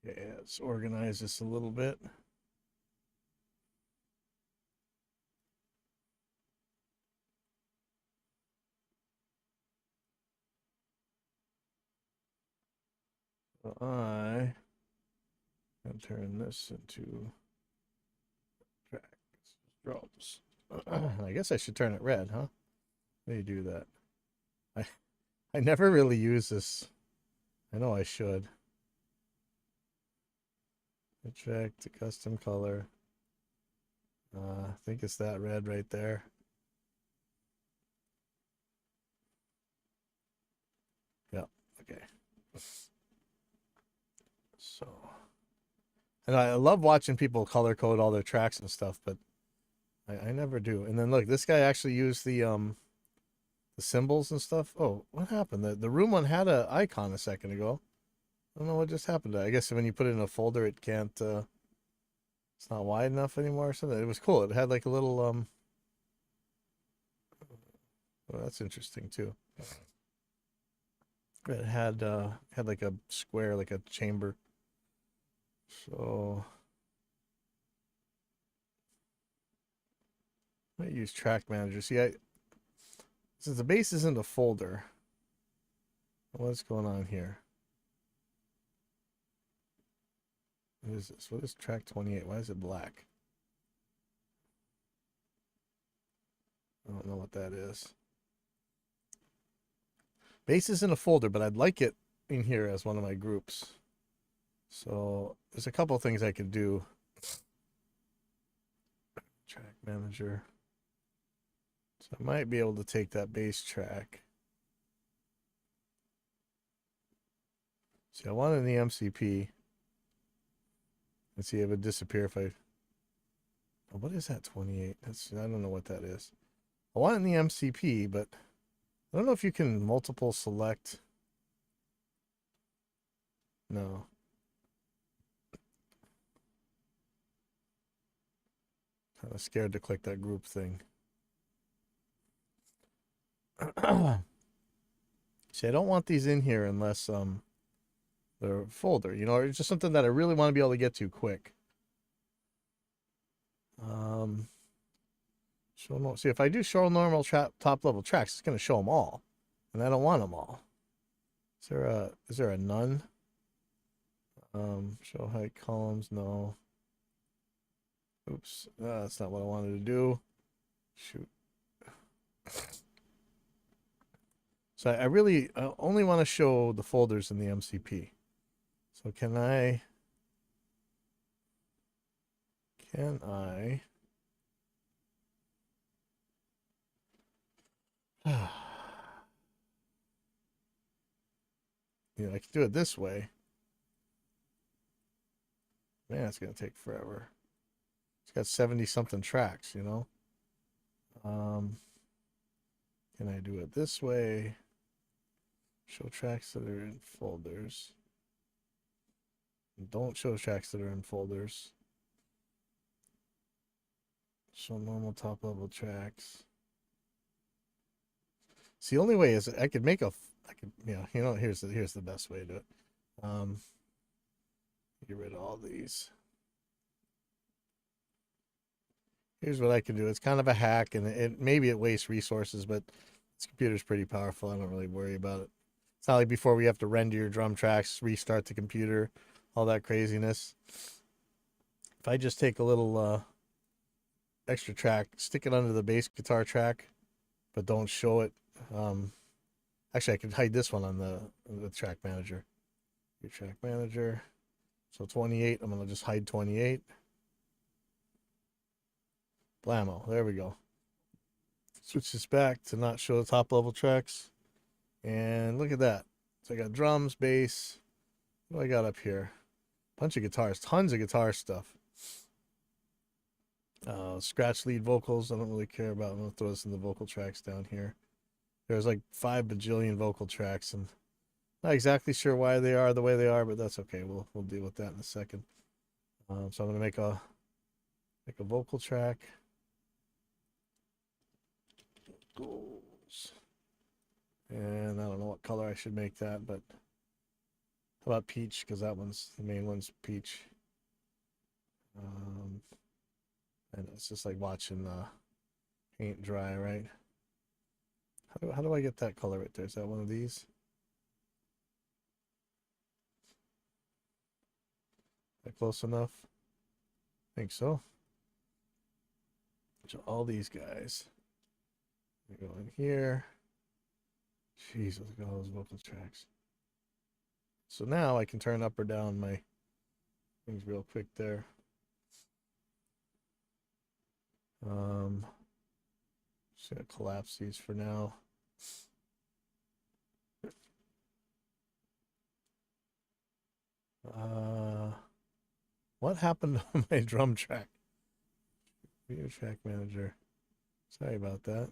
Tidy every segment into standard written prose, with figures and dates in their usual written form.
Okay, let's organize this a little bit. So I can turn this into track drums. I guess I should turn it red, huh? How do you do that? I I never really use this. I know I should. Attract to custom color. I think it's that red right there. Yep. Okay. So, and I love watching people color code all their tracks and stuff, but I never do. And then look, this guy actually used the symbols and stuff. Oh, what happened? The room one had a icon a second ago. I don't know what just happened to it. I guess when you put it in a folder, it can't. It's not wide enough anymore or something. It was cool. It had like a little. Oh, that's interesting too. It had like a square, like a chamber. So I might use track manager. See, since the base isn't a folder, what's going on here? What is this? What is track 28? Why is it black? I don't know what that is. Base isn't a folder, but I'd like it in here as one of my groups. So there's a couple of things I could do. Track manager. So I might be able to take that base track. See, I want it in the MCP. Let's see if it would disappear if I. Oh, what is that 28? I don't know what that is. I want it in the MCP, but I don't know if you can multiple select. No. Kind of scared to click that group thing. See, I don't want these in here unless they're a folder. You know, it's just something that I really want to be able to get to quick. See if I do show normal top level tracks, it's going to show them all, and I don't want them all. Is there a none? Show height columns. No. Oops, that's not what I wanted to do. Shoot. So I really only want to show the folders in the MCP. So can I? Can I? I can do it this way. Man, it's gonna take forever. It's got 70 something tracks, you know. Um, can I do it this way? Show tracks that are in folders. Don't show tracks that are in folders. Show normal top level tracks. See, the only way is I could make here's the best way to do it. Um, get rid of all these. Here's what I can do. It's kind of a hack, and maybe it wastes resources, but this computer's pretty powerful. I don't really worry about it. It's not like before we have to render your drum tracks, restart the computer, all that craziness. If I just take a little extra track, stick it under the bass guitar track, but don't show it. Actually, I could hide this one on the track manager. Your track manager. So 28, I'm going to just hide 28. Blammo. There we go. Switch this back to not show the top level tracks. And look at that. So I got drums, bass. What do I got up here? Bunch of guitars, tons of guitar stuff. Scratch lead vocals. I don't really care about. I'm gonna throw this in the vocal tracks down here. There's like 5 bajillion vocal tracks, and not exactly sure why they are the way they are, but that's okay. We'll deal with that in a second. So I'm gonna make a vocal track. Goals. And I don't know what color I should make that, but How about peach? Because that one's the main one's peach. And it's just like watching paint dry, right? How do I get that color right there? Is that one of these? Is that close enough? I think so. So all these guys. They go in here. Jeez, look at all those vocal tracks. So now I can turn up or down my things real quick there. Just gonna collapse these for now. What happened to my drum track? Video track manager. Sorry about that.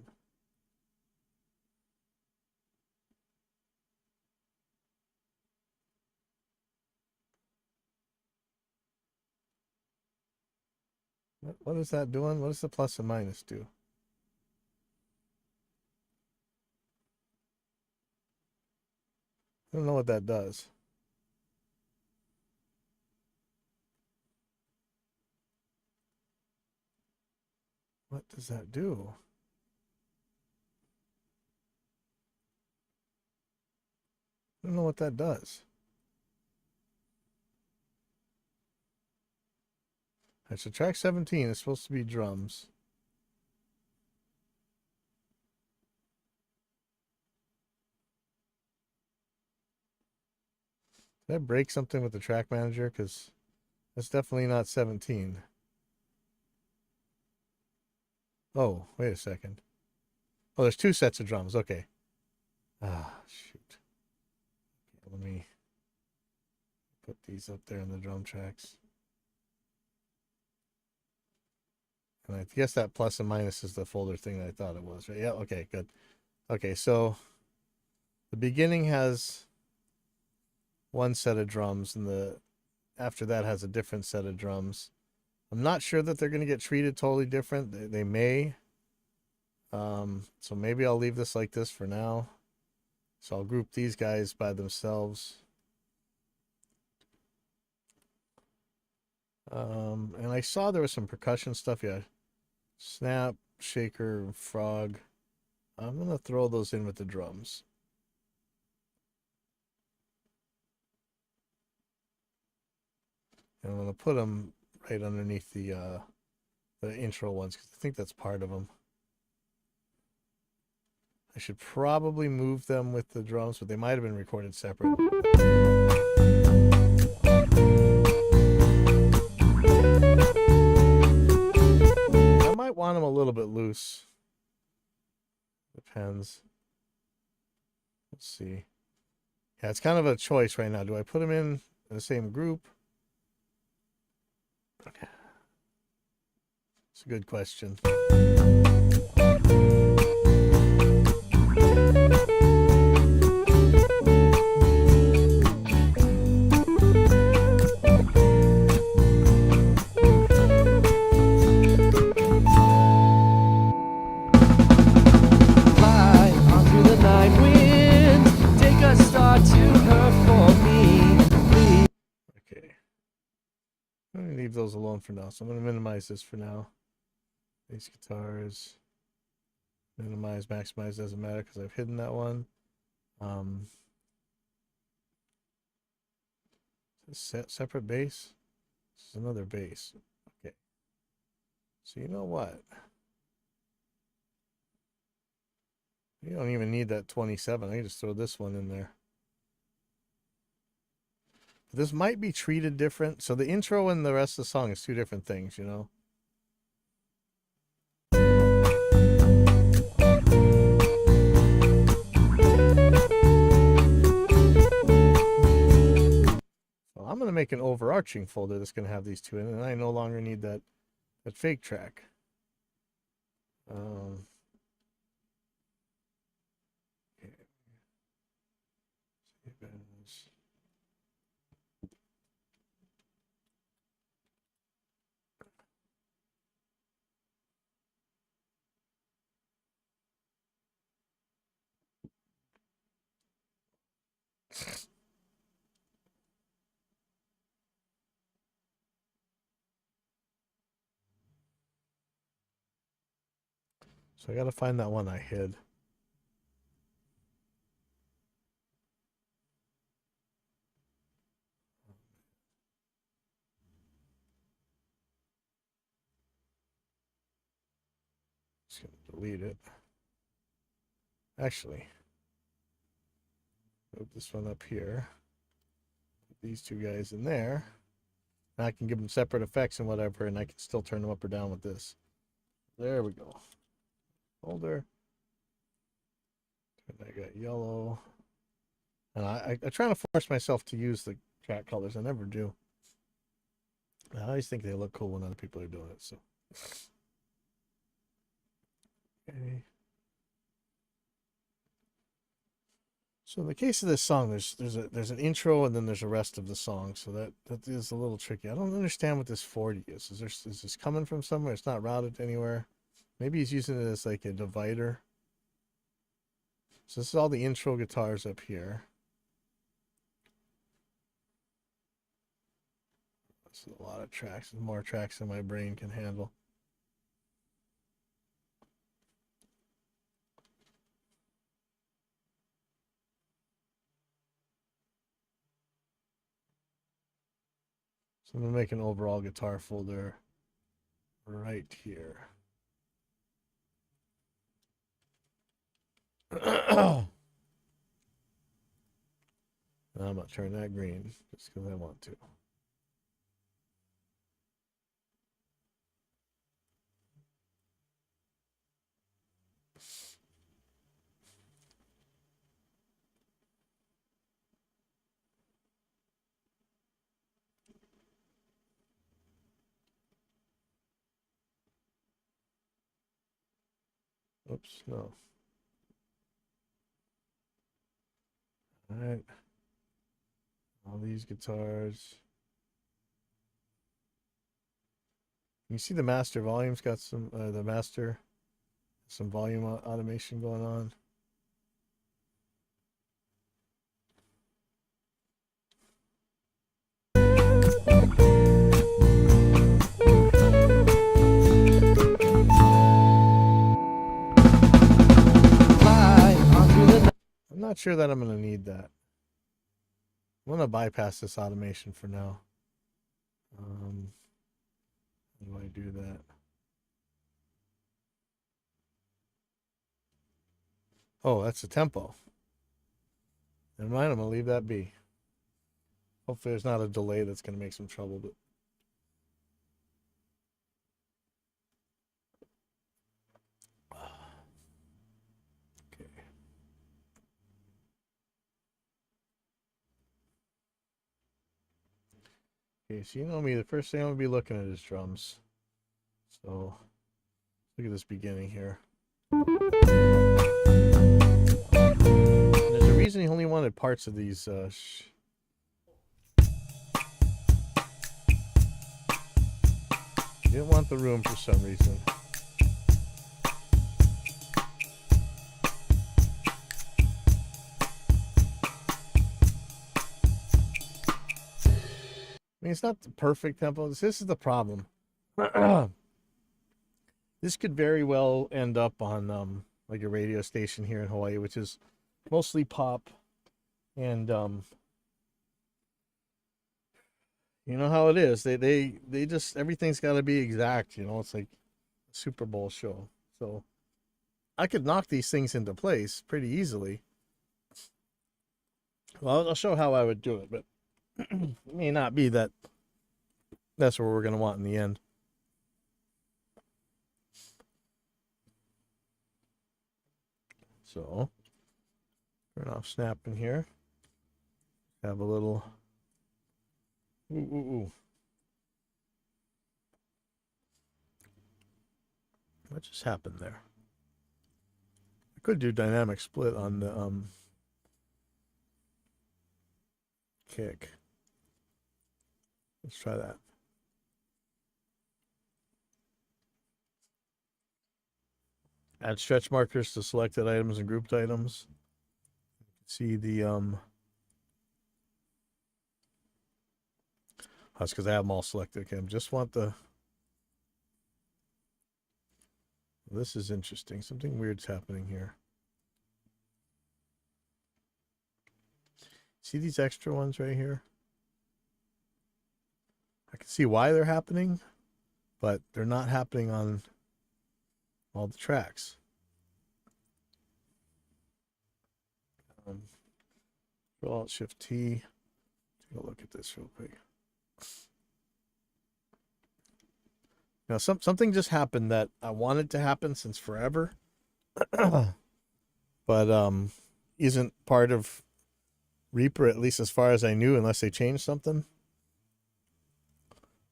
What is that doing? What does the plus and minus do? I don't know what that does. What does that do? I don't know what that does. Alright, so track 17 is supposed to be drums. Did I break something with the track manager? Because that's definitely not 17. Oh, wait a second. Oh, there's two sets of drums. Okay. Ah, shoot. Okay, let me put these up there in the drum tracks. And I guess that plus and minus is the folder thing that I thought it was, right? Yeah, okay, good. Okay, so the beginning has one set of drums, and the after that has a different set of drums. I'm not sure that they're going to get treated totally different. They may. So maybe I'll leave this like this for now. So I'll group these guys by themselves. And I saw there was some percussion stuff. Yeah. Snap, shaker, frog. I'm going to throw those in with the drums. And I'm going to put them right underneath the intro ones because I think that's part of them. I should probably move them with the drums, but they might have been recorded separate. I might want them a little bit loose. Depends. Let's see. Yeah, it's kind of a choice right now. Do I put them in the same group? Okay. It's a good question. Leave those alone for now. So I'm going to minimize this for now. These guitars. Minimize, maximize, doesn't matter because I've hidden that one. Separate bass. This is another bass. Okay. So you know what? You don't even need that 27. I can just throw this one in there. This might be treated different. So the intro and the rest of the song is two different things, you know? So I'm going to make an overarching folder that's going to have these two in it, and I no longer need that fake track. Okay. So I gotta find that one I hid. Just gonna delete it. Actually, move this one up here. Put these two guys in there. Now I can give them separate effects and whatever, and I can still turn them up or down with this. There we go. Folder. And I got yellow. And I try to force myself to use the track colors. I never do. I always think they look cool when other people are doing it. So, okay. So in the case of this song, there's an intro and then there's the rest of the song. So that is a little tricky. I don't understand what this 40 is. Is this coming from somewhere? It's not routed anywhere. Maybe he's using it as like a divider. So this is all the intro guitars up here. This is a lot of tracks. There's more tracks than my brain can handle. So I'm going to make an overall guitar folder right here. I'm going to turn that green just because I want to. Oops, no. All right. All these guitars. You see the master volume's got some, some volume automation going on. I'm not sure that I'm going to need that. I'm going to bypass this automation for now. How do I do that? Oh, that's the tempo. Never mind, I'm going to leave that be. Hopefully there's not a delay that's going to make some trouble, but okay. Okay, so you know me, the first thing I'm going to be looking at is drums. So look at this beginning here. There's a reason he only wanted parts of these he didn't want the room for some reason. I mean, it's not the perfect tempo. This is the problem. This could very well end up on like a radio station here in Hawaii, which is mostly pop, and you know how it is. They just everything's got to be exact. You know, it's like a Super Bowl show. So I could knock these things into place pretty easily. Well, I'll show how I would do it, but it may not be that that's what we're going to want in the end. So turn off snapping here. Have a little. Ooh. What just happened there? I could do dynamic split on the kick. Let's try that. Add stretch markers to selected items and grouped items. See the that's because I have them all selected. Okay, I just want the This is interesting. Something weird's happening here. See these extra ones right here? I can see why they're happening, but they're not happening on all the tracks. Alt Shift T. Take a look at this real quick. Now, something just happened that I wanted to happen since forever, but isn't part of Reaper, at least as far as I knew, unless they changed something.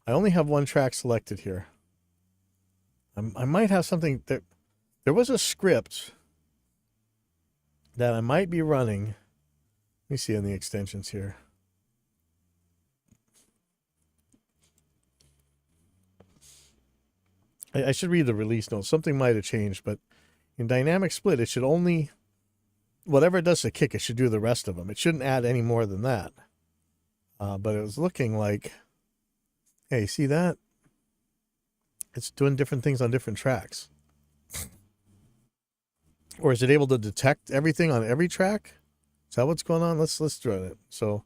I only have one track selected here. I might have something that there was a script that I might be running. Let me see in the extensions here. I should read the release notes. Something might have changed, but in dynamic split, it should only, whatever it does to kick, it should do the rest of them. It shouldn't add any more than that. But it was looking like, hey, see that? It's doing different things on different tracks. Or is it able to detect everything on every track? Is that what's going on? Let's run it. So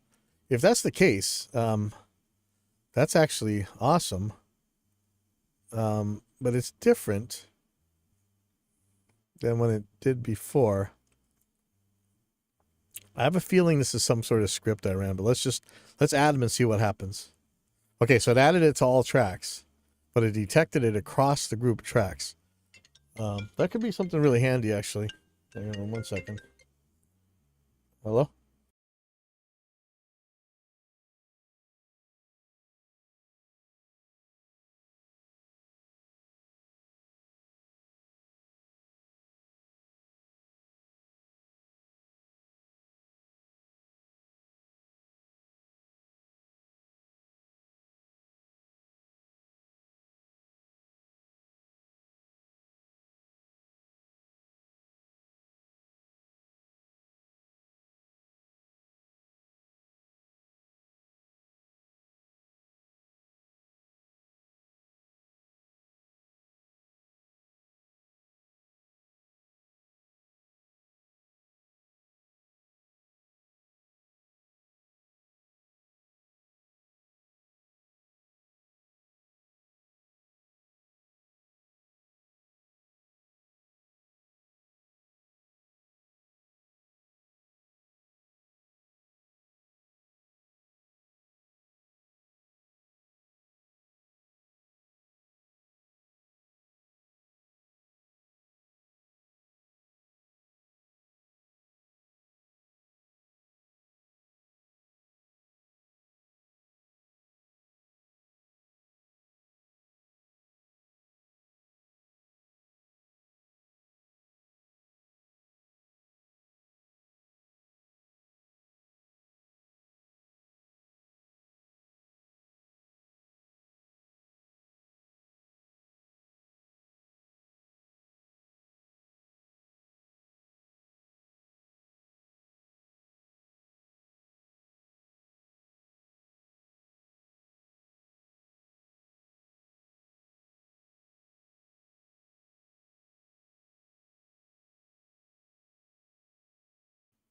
if that's the case, that's actually awesome. But it's different than when it did before. I have a feeling this is some sort of script I ran, but let's add them and see what happens. Okay, so it added it to all tracks, but it detected it across the group of tracks. That could be something really handy, actually. Hang on 1 second. Hello?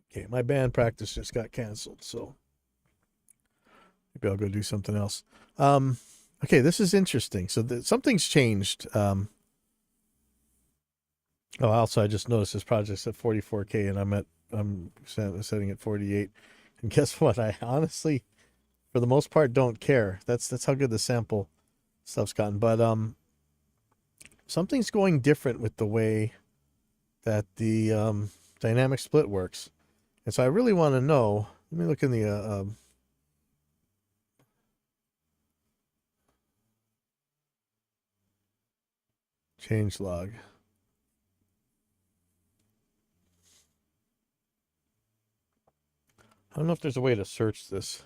Okay, my band practice just got canceled, so maybe I'll go do something else. Okay, this is interesting. So something's changed. Also, I just noticed this project's at 44K, and I'm setting at 48. And guess what? I honestly, for the most part, don't care. That's how good the sample stuff's gotten. But something's going different with the way that the dynamic split works. And so I really want to know. Let me look in the change log. I don't know if there's a way to search this.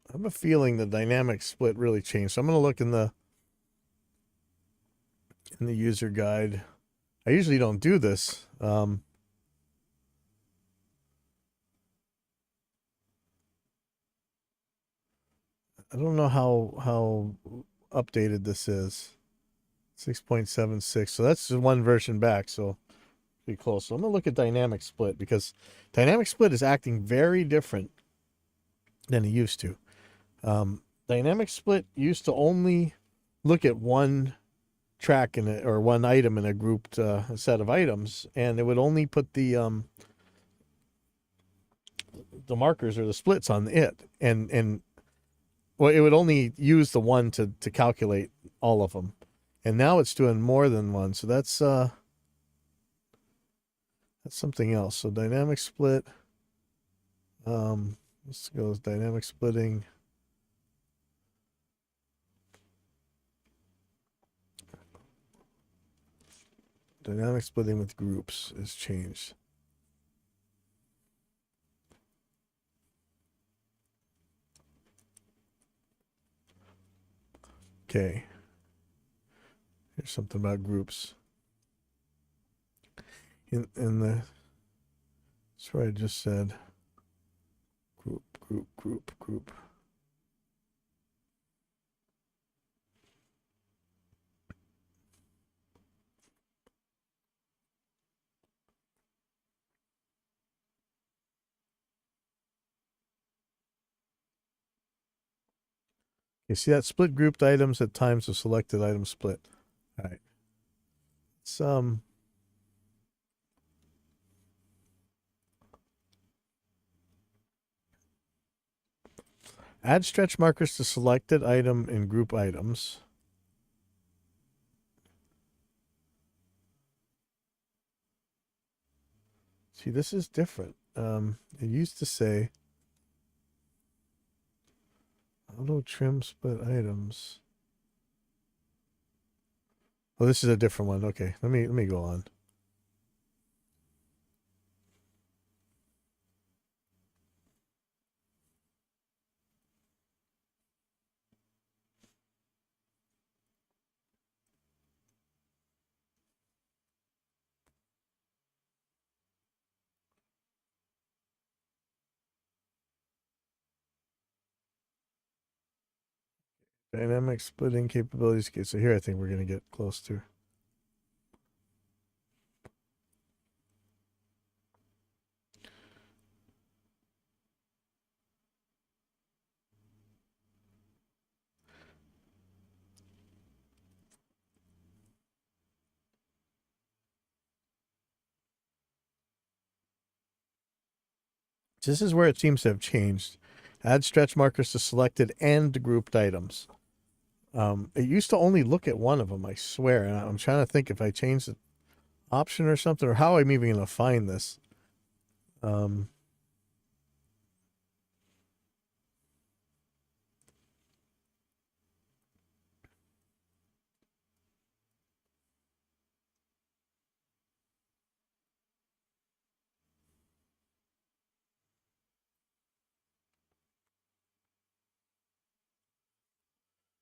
I have a feeling the dynamic split really changed. So I'm going to look in the user guide. I usually don't do this. I don't know how updated this is. 6.76. So that's just one version back. So pretty close. So I'm gonna look at dynamic split because dynamic split is acting very different than it used to. Dynamic split used to only look at one track in it or one item in a grouped set of items, and it would only put the markers or the splits on it, and well, it would only use the one to calculate all of them, and now it's doing more than one. So that's something else. So dynamic split. Let's go with dynamic splitting. Dynamic splitting with groups is changed. Okay. Here's something about groups. In the that's what I just said. Group. You see that split grouped items at times of selected item split. All right. It's add stretch markers to selected item in group items. See, this is different. It used to say auto trim split items. Oh, this is a different one. Okay, let me go on. Dynamic splitting capabilities. Okay, so here I think we're gonna get close to. This is where it seems to have changed. Add stretch markers to selected and grouped items. It used to only look at one of them, I swear. And I'm trying to think if I change the option or something, or how I'm even going to find this.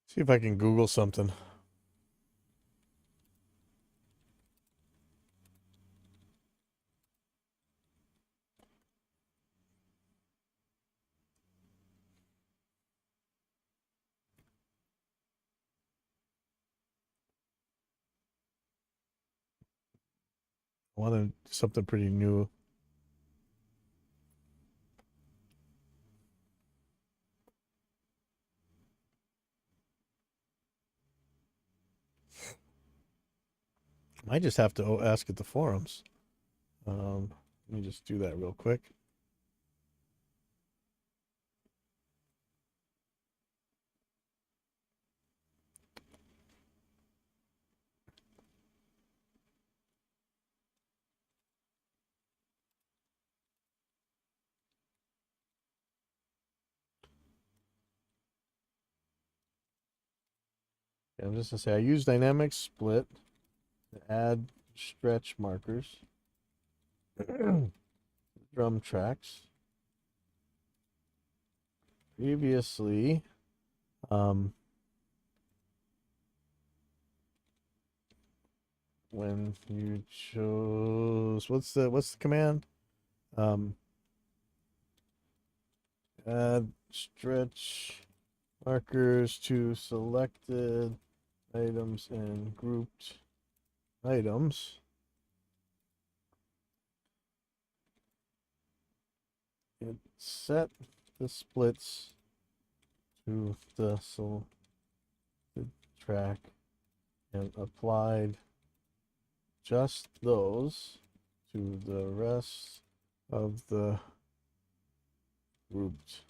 See if I can Google something. I wanted something pretty new. Might just have to ask at the forums. Let me just do that real quick. Yeah, I'm just gonna say I use dynamic split to add stretch markers, drum tracks. Previously, when you chose what's the command? Add stretch Markers to selected items and grouped items. It set the splits to the selected track and applied just those to the rest of the grouped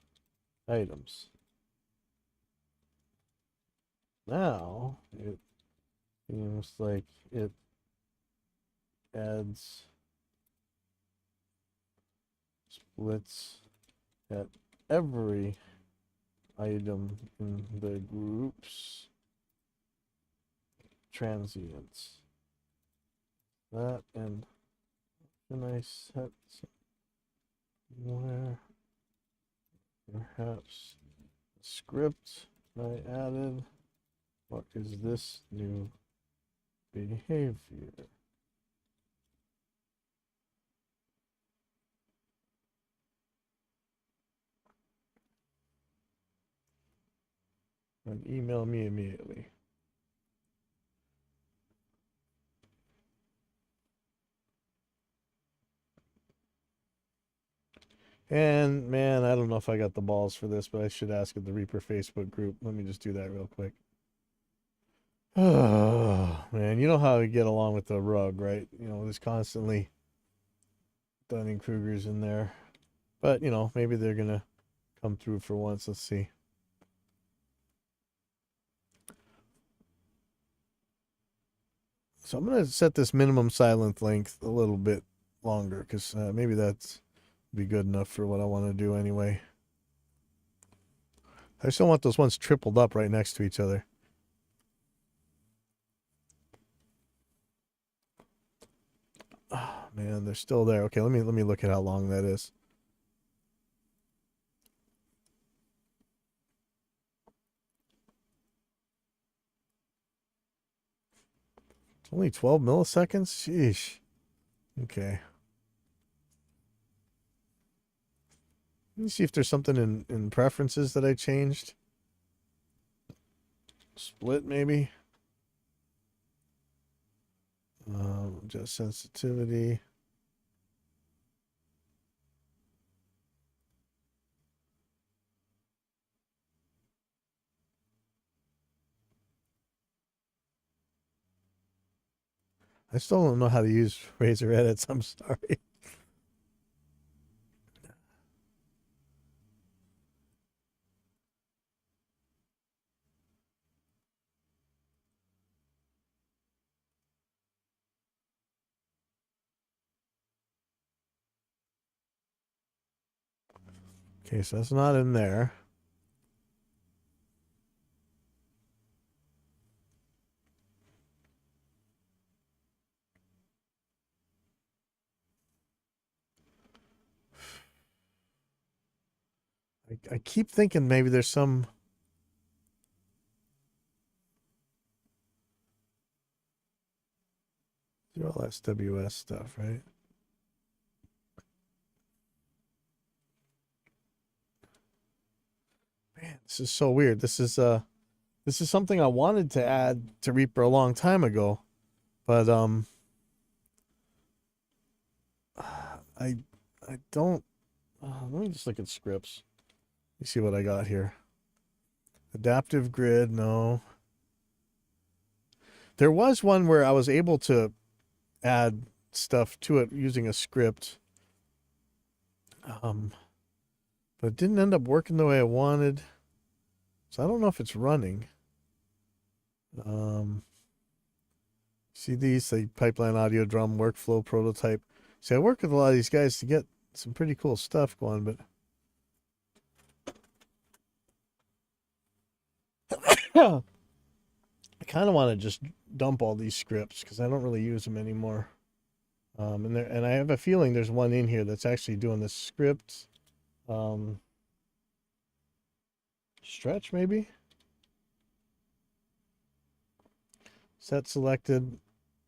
items. Now it seems like it adds splits at every item in the group's transients. That, and can I set somewhere perhaps the script I added? What is this new behavior? And email me immediately. And man, I don't know if I got the balls for this, but I should ask at the Reaper Facebook group. Let me just do that real quick. Oh man, you know how we get along with the rug, right? You know, there's constantly Dunning-Krugers in there. But, you know, maybe they're gonna come through for once. Let's see. So I'm gonna set this minimum silent length a little bit longer because maybe that's be good enough for what I want to do anyway. I still want those ones tripled up right next to each other. Oh, man, they're still there. Okay, let me look at how long that is. It's only 12 milliseconds? Sheesh. Okay. Let me see if there's something in preferences that I changed. Split, maybe. Just sensitivity. I still don't know how to use Razor Edits. I'm sorry. Okay, so that's not in there. I keep thinking maybe there's some. They're all SWS stuff, right? Man, this is so weird. This is something I wanted to add to Reaper a long time ago, but I I don't. Let me just look at scripts. You see what I got here. Adaptive grid, no. There was one where I was able to add stuff to it using a script. But it didn't end up working the way I wanted. So I don't know if it's running. See these, the pipeline audio drum workflow prototype. See, I work with a lot of these guys to get some pretty cool stuff going, but I kind of want to just dump all these scripts because I don't really use them anymore. And I have a feeling there's one in here that's actually doing the script. Stretch maybe. Set selected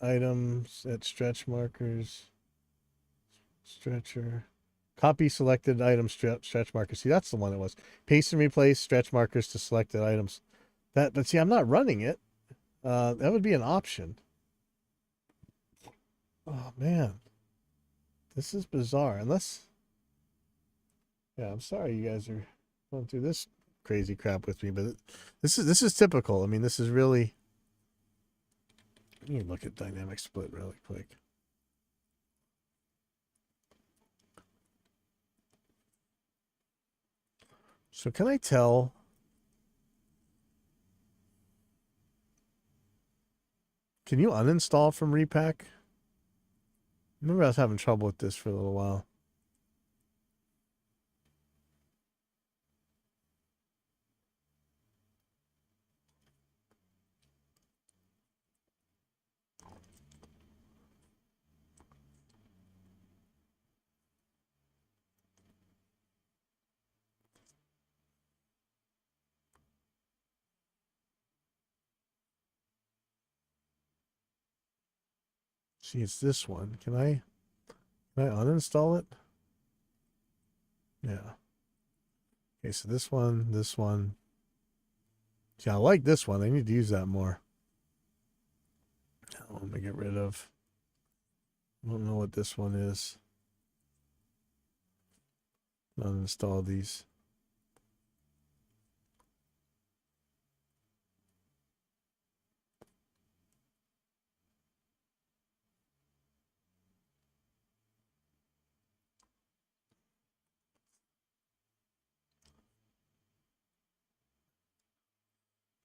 items at stretch markers. Stretcher. Copy selected item stretch markers. See, that's the one it was. Paste and replace stretch markers to selected items. But see, I'm not running it. That would be an option. Oh man, this is bizarre. Unless, yeah, I'm sorry you guys are going through this crazy crap with me, but this is typical. I mean, this is really. Let me look at dynamic split really quick. So can I tell? Can you uninstall from Repack? Remember I was having trouble with this for a little while. See, it's this one. Can I uninstall it? Yeah. Okay, so this one. See, I like this one. I need to use that more. Let me get rid of. I don't know what this one is. Uninstall these.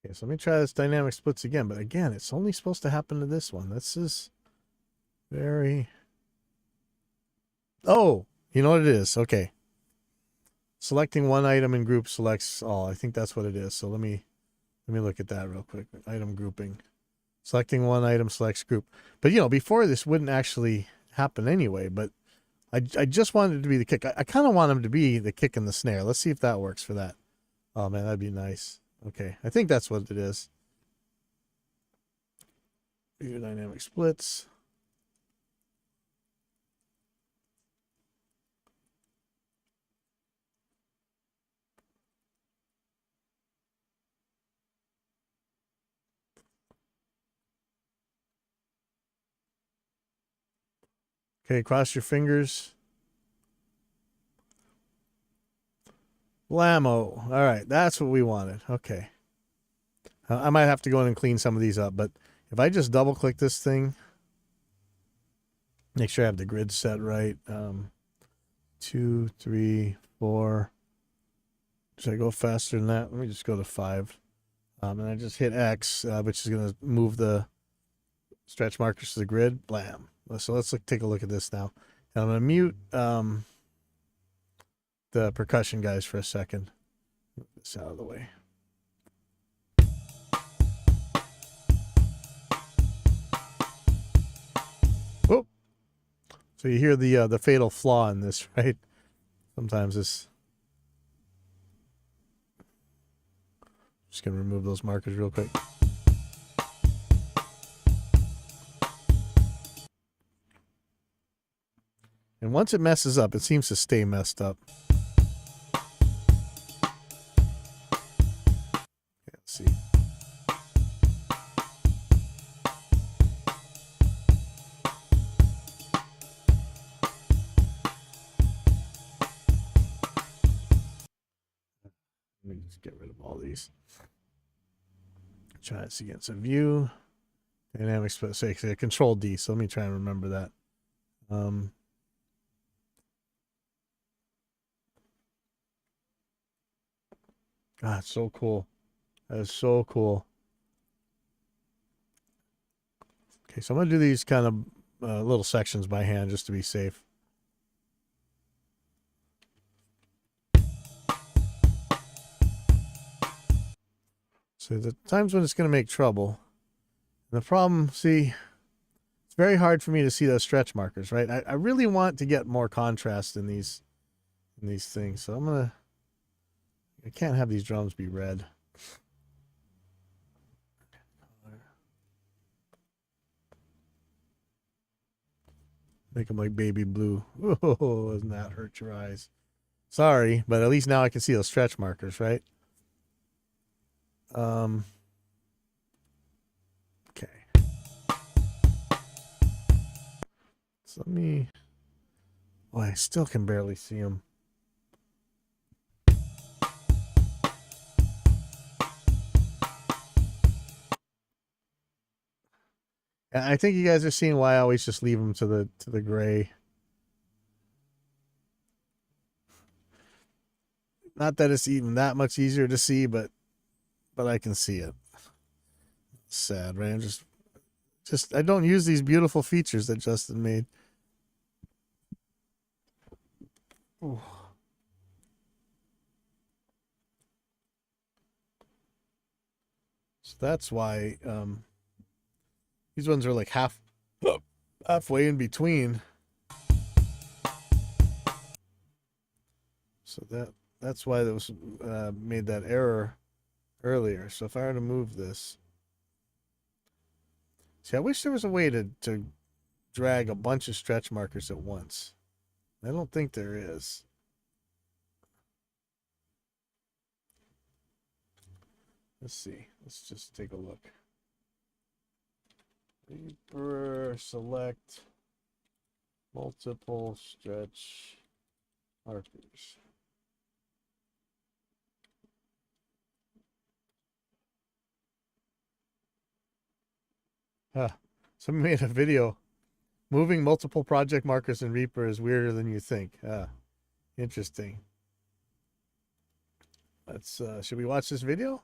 Okay, so let me try this dynamic splits again. But again, it's only supposed to happen to this one. This is very. Oh, you know what it is? Okay. Selecting one item in group selects all. I think that's what it is. So let me look at that real quick. Item grouping. Selecting one item selects group. But you know, before this wouldn't actually happen anyway. But I just wanted it to be the kick. I kind of want him to be the kick and the snare. Let's see if that works for that. Oh man, that'd be nice. Okay, I think that's what it is. View dynamic splits. Okay, cross your fingers. Blammo. All right, that's what we wanted. Okay. I might have to go in and clean some of these up, but if I just double click this thing, make sure I have the grid set right. 2, 3, 4. Should I go faster than that? Let me just go to 5. And I just hit X, which is going to move the stretch markers to the grid. Blam. So let's take a look at this now. And I'm going to mute the percussion guys for a second. Move this out of the way. Whoop. So you hear the fatal flaw in this, right? Sometimes this. Just going to remove those markers real quick. And once it messes up, it seems to stay messed up. Let's see. Let me just get rid of all these. Try this again. So view, dynamic split, say control D. So let me try and remember that. God, so cool. That is so cool. Okay, so I'm going to do these kind of little sections by hand just to be safe. So the times when it's going to make trouble. And the problem, see, it's very hard for me to see those stretch markers, right? I really want to get more contrast in these things. So I can't have these drums be red. Make them like baby blue. Oh, doesn't that hurt your eyes? Sorry, but at least now I can see those stretch markers, right? Okay. So let me. Oh, I still can barely see them. I think you guys are seeing why I always just leave them to the gray. Not that it's even that much easier to see, but I can see it. Sad, right? I'm just I don't use these beautiful features that Justin made. Ooh. So that's why these ones are like halfway in between. So that's why that was made that error earlier. So if I were to move this, see, I wish there was a way to drag a bunch of stretch markers at once. I don't think there is. Let's see. Let's just take a look. Reaper, select multiple stretch markers. Huh. Somebody made a video. Moving multiple project markers in Reaper is weirder than you think. Interesting. Let's should we watch this video?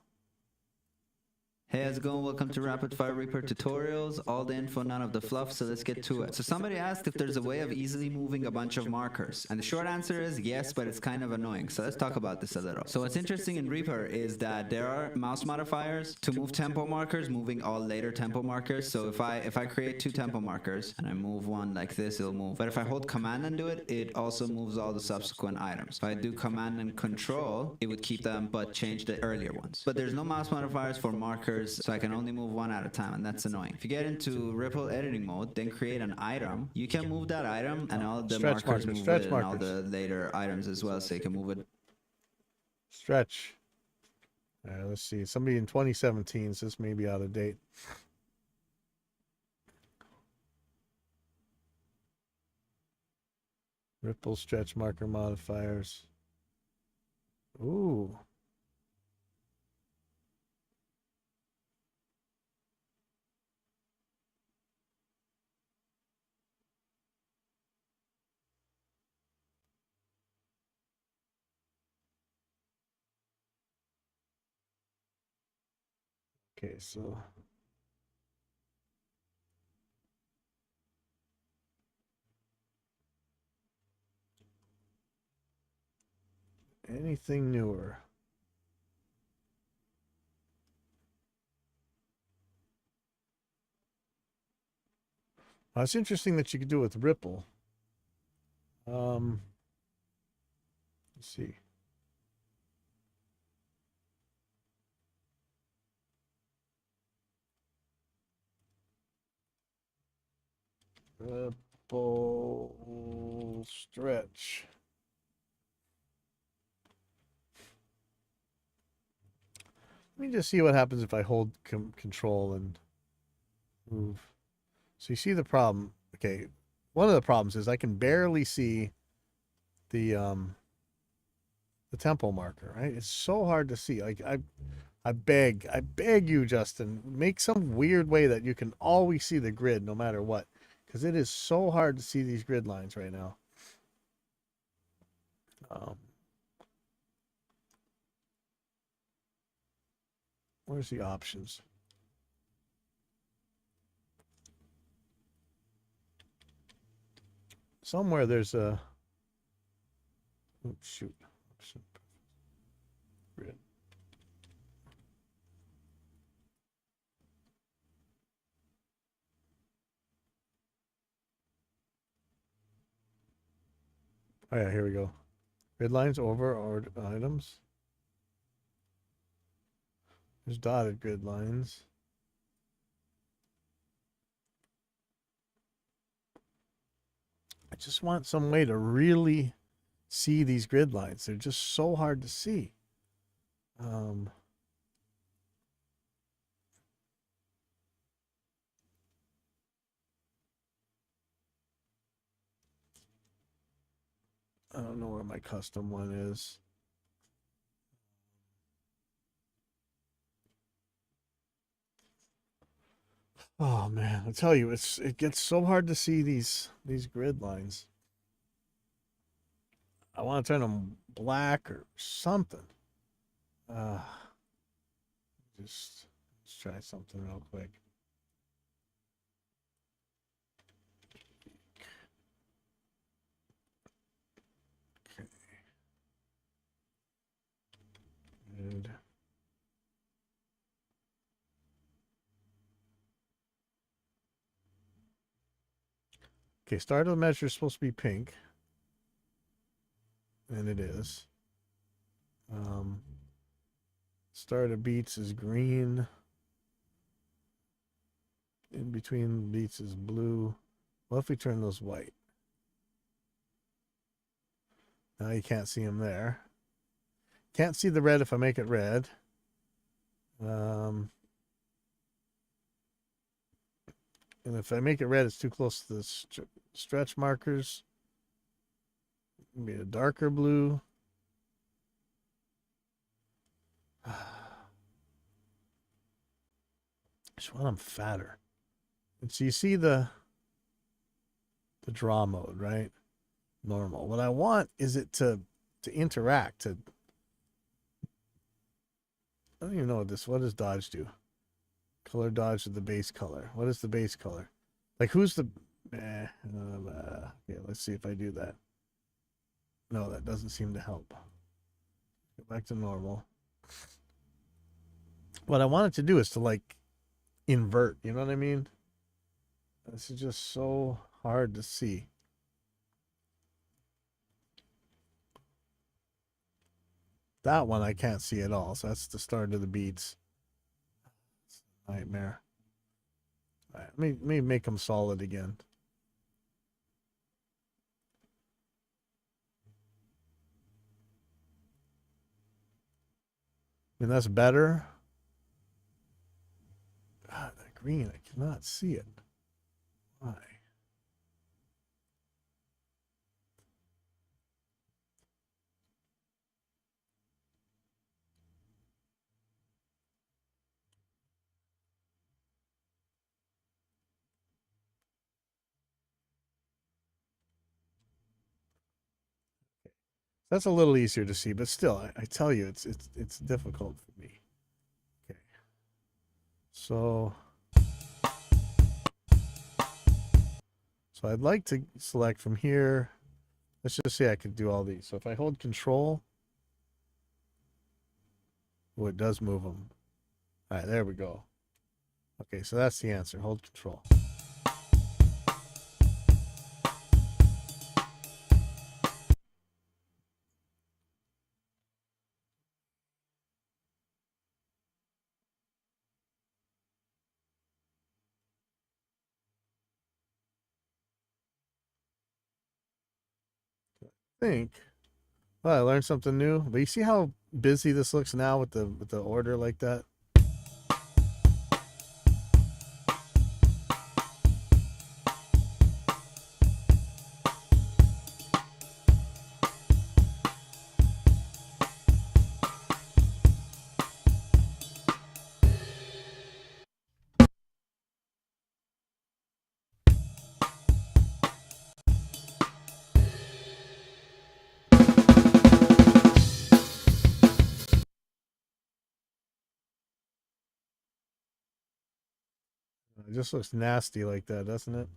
Hey, how's it going? Welcome to Rapid Fire Reaper Tutorials. All the info, none of the fluff, so let's get to it. So somebody asked if there's a way of easily moving a bunch of markers. And the short answer is yes, but it's kind of annoying. So let's talk about this a little. So what's interesting in Reaper is that there are mouse modifiers to move tempo markers, moving all later tempo markers. So if I create 2 tempo markers and I move one like this, it'll move. But if I hold command and do it, it also moves all the subsequent items. If I do command and control, it would keep them but change the earlier ones. But there's no mouse modifiers for markers, so I can only move one at a time, and that's annoying. If you get into Ripple editing mode, then create an item, you can move that item and all the markers move with it, and all the later items as well, so you can move it. Stretch. All right, let's see. Somebody in 2017, so this may be out of date. Ripple stretch marker modifiers. Ooh. Okay, so anything newer? Well, it's interesting that you could do it with Ripple. Let's see. Ripple stretch. Let me just see what happens if I hold control and move. So you see the problem. Okay, one of the problems is I can barely see the tempo marker, right? It's so hard to see. Like I beg you, Justin, make some weird way that you can always see the grid no matter what, because it is so hard to see these grid lines right now. Where's the options? Somewhere there's a. Oh, shoot. Grid. Oh yeah, here we go. Grid lines over or items. There's dotted grid lines. I just want some way to really see these grid lines. They're just so hard to see. I don't know where my custom one is. Oh man, I tell you, it gets so hard to see these grid lines. I want to turn them black or something. Uh, let's try something real quick. Okay. Good. Okay, start of the measure is supposed to be pink. And it is. Start of beats is green. In between beats is blue. What if we turn those white? Now you can't see them there. Can't see the red if I make it red. And if I make it red, it's too close to the stretch markers. Maybe a darker blue. Just want them fatter. And so you see the draw mode, right? Normal. What I want is it to interact. I don't even know what does dodge do? Color dodge to the base color. What is the base color? Like who's the yeah, let's see if I do that. No, that doesn't seem to help. Go back to normal. What I want it to do is to like invert, you know what I mean? This is just so hard to see. That one I can't see at all, so that's the start of the beats. It's a nightmare. All right, let me make them solid again. I mean, that's better. God, that green, I cannot see it. Why? That's a little easier to see, but still, I tell you, it's difficult for me. Okay. So I'd like to select from here. Let's just say I could do all these. So if I hold control, oh, it does move them. All right, there we go. Okay, so that's the answer. Hold control. I think. Well, I learned something new. But you see how busy this looks now with the order like that? It just looks nasty like that, doesn't it?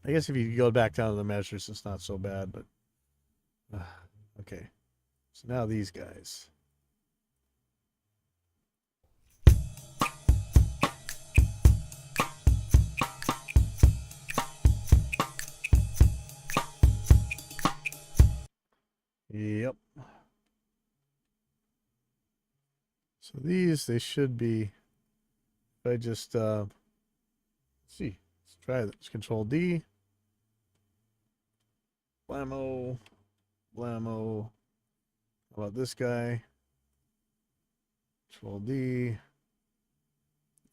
I guess if you go back down to the measures, it's not so bad, but okay. So now these guys. Yep. So these, they should be, if I just, let's see, let's try this. Control D. Blammo. Blammo. How about this guy? Control D.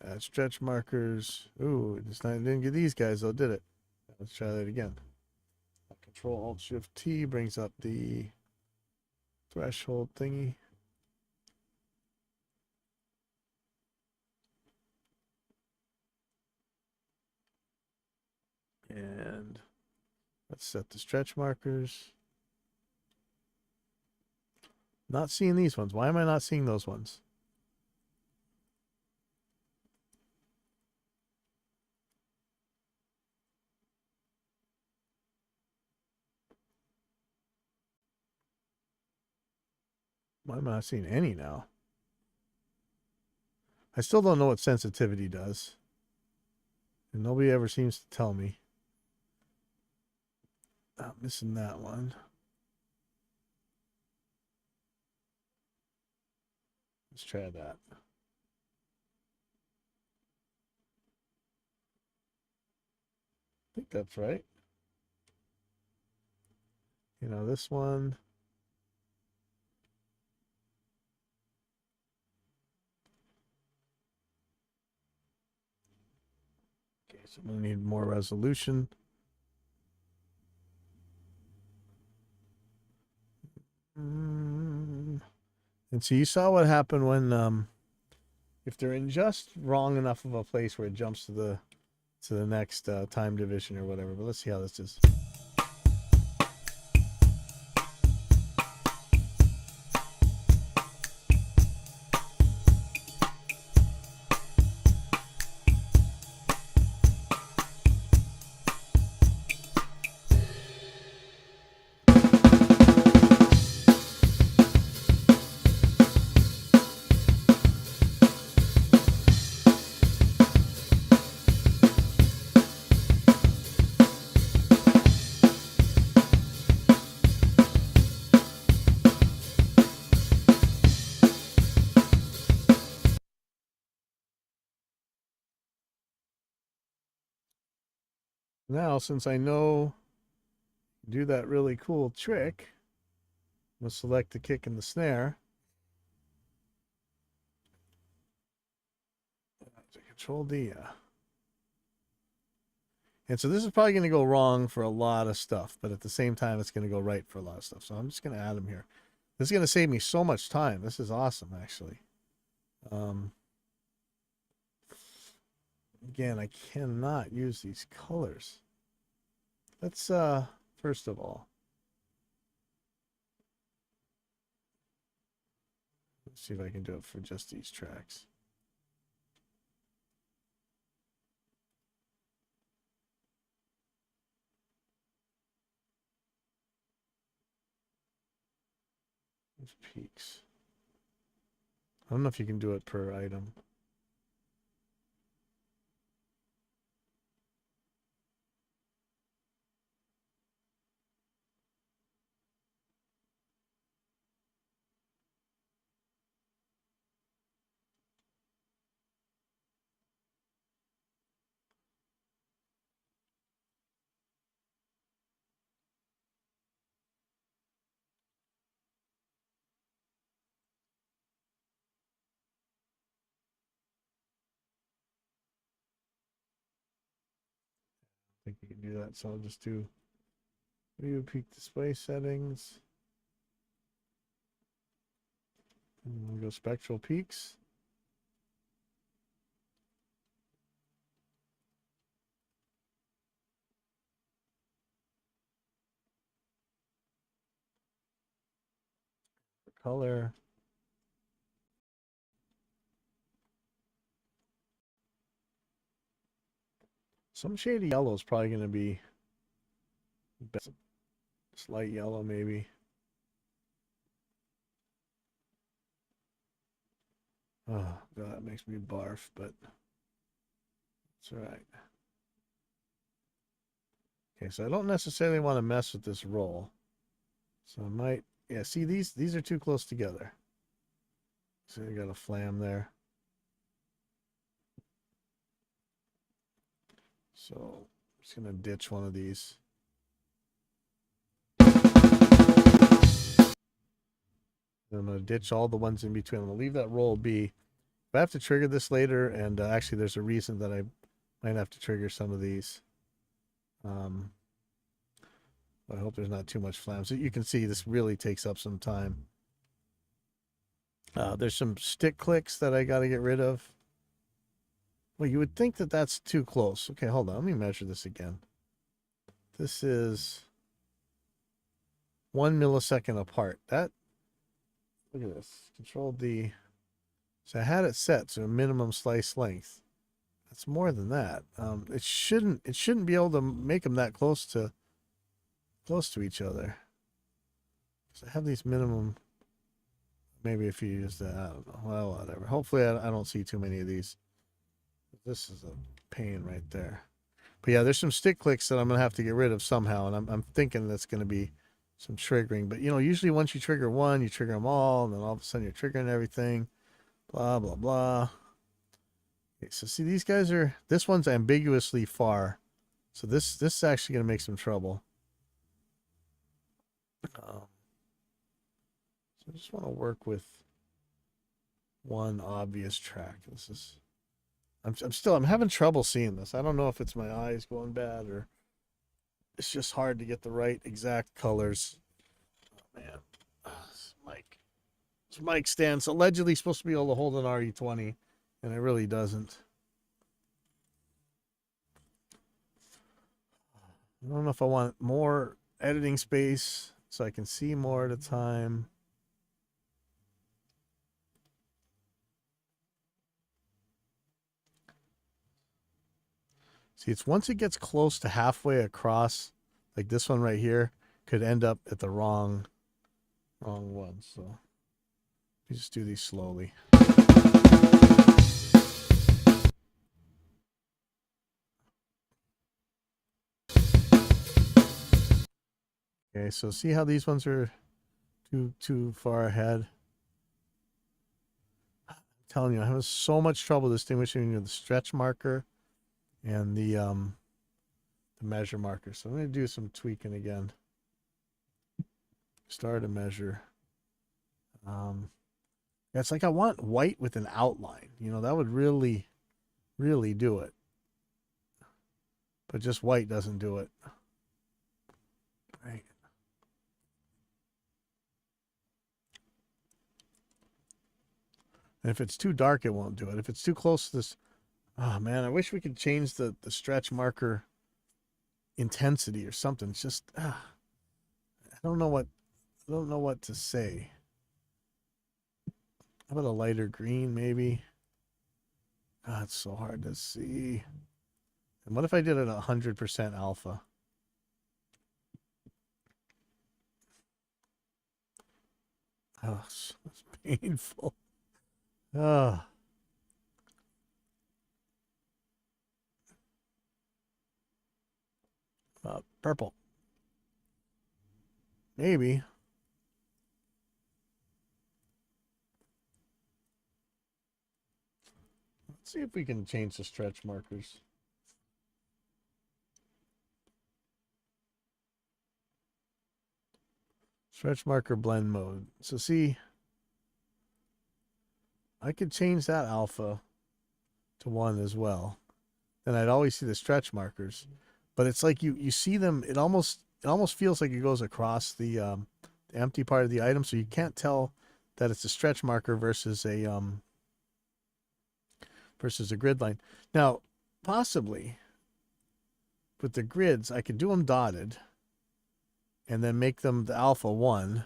Add stretch markers. Ooh, didn't get these guys though, did it? Let's try that again. Control Alt Shift T brings up the threshold thingy. And let's set the stretch markers. Not seeing these ones. Why am I not seeing those ones? Why am I not seeing any now? I still don't know what sensitivity does. And nobody ever seems to tell me. I'm missing that one. Let's try that. I think that's right. You know, this one. Okay, so I'm going to need more resolution. And so you saw what happened when if they're in just wrong enough of a place where it jumps to the next time division or whatever. But let's see how this is. Now, since I know do that really cool trick, I'm going to select the kick and the snare. Control D. And so this is probably going to go wrong for a lot of stuff, but at the same time, it's going to go right for a lot of stuff. So I'm just going to add them here. This is going to save me so much time. This is awesome, actually. Again, I cannot use these colors. Let's, first of all, let's see if I can do it for just these tracks. There's peaks. I don't know if you can do it per item. I think you can do that. So I'll just do view peak display settings. And we'll go spectral peaks. For color. Some shade of yellow is probably going to be best. Slight yellow, maybe. Oh, God, that makes me barf, but it's all right. Okay, so I don't necessarily want to mess with this roll. So I might, yeah, see, these are too close together. So you got a flam there. So I'm just going to ditch one of these. I'm going to ditch all the ones in between. I'm going to leave that roll be. If I have to trigger this later, and actually there's a reason that I might have to trigger some of these. I hope there's not too much flam. So you can see this really takes up some time. There's some stick clicks that I got to get rid of. Well, you would think that that's too close. Okay, hold on. Let me measure this again. This is 1 millisecond apart. That, look at this. Control D. So I had it set to a minimum slice length. That's more than that. It shouldn't be able to make them that close to each other. So I have these minimum. Maybe if you use that, I don't know. Well, whatever. Hopefully I don't see too many of these. This is a pain right there. But yeah, there's some stick clicks that I'm going to have to get rid of somehow. And I'm thinking that's going to be some triggering. But, you know, usually once you trigger one, you trigger them all. And then all of a sudden you're triggering everything. Blah, blah, blah. Okay, so see, these guys are, this one's ambiguously far. So this is actually going to make some trouble. So I just want to work with one obvious track. This is, I'm having trouble seeing this. I don't know if it's my eyes going bad or it's just hard to get the right exact colors. Oh, man, this mic stand's allegedly supposed to be able to hold an RE20, and it really doesn't. I don't know if I want more editing space so I can see more at a time. See, it's once it gets close to halfway across, like this one right here, could end up at the wrong one. So you just do these slowly. Okay, so see how these ones are too far ahead. I'm telling you, I'm having so much trouble distinguishing the stretch marker and the measure marker. So I'm going to do some tweaking again. Start a measure. It's like I want white with an outline. You know, that would really, really do it. But just white doesn't do it. Right. And if it's too dark, it won't do it. If it's too close to this, oh man, I wish we could change the stretch marker intensity or something. It's just, I don't know what to say. How about a lighter green, maybe? God, it's so hard to see. And what if I did it at 100% alpha? Oh, it's painful. Oh. Purple. Maybe. Let's see if we can change the stretch markers. Stretch marker blend mode. So see, I could change that alpha to 1 as well. Then I'd always see the stretch markers. But it's like you see them, it almost feels like it goes across the empty part of the item, so you can't tell that it's a stretch marker versus a grid line. Now, possibly with the grids, I could do them dotted and then make them the alpha 1.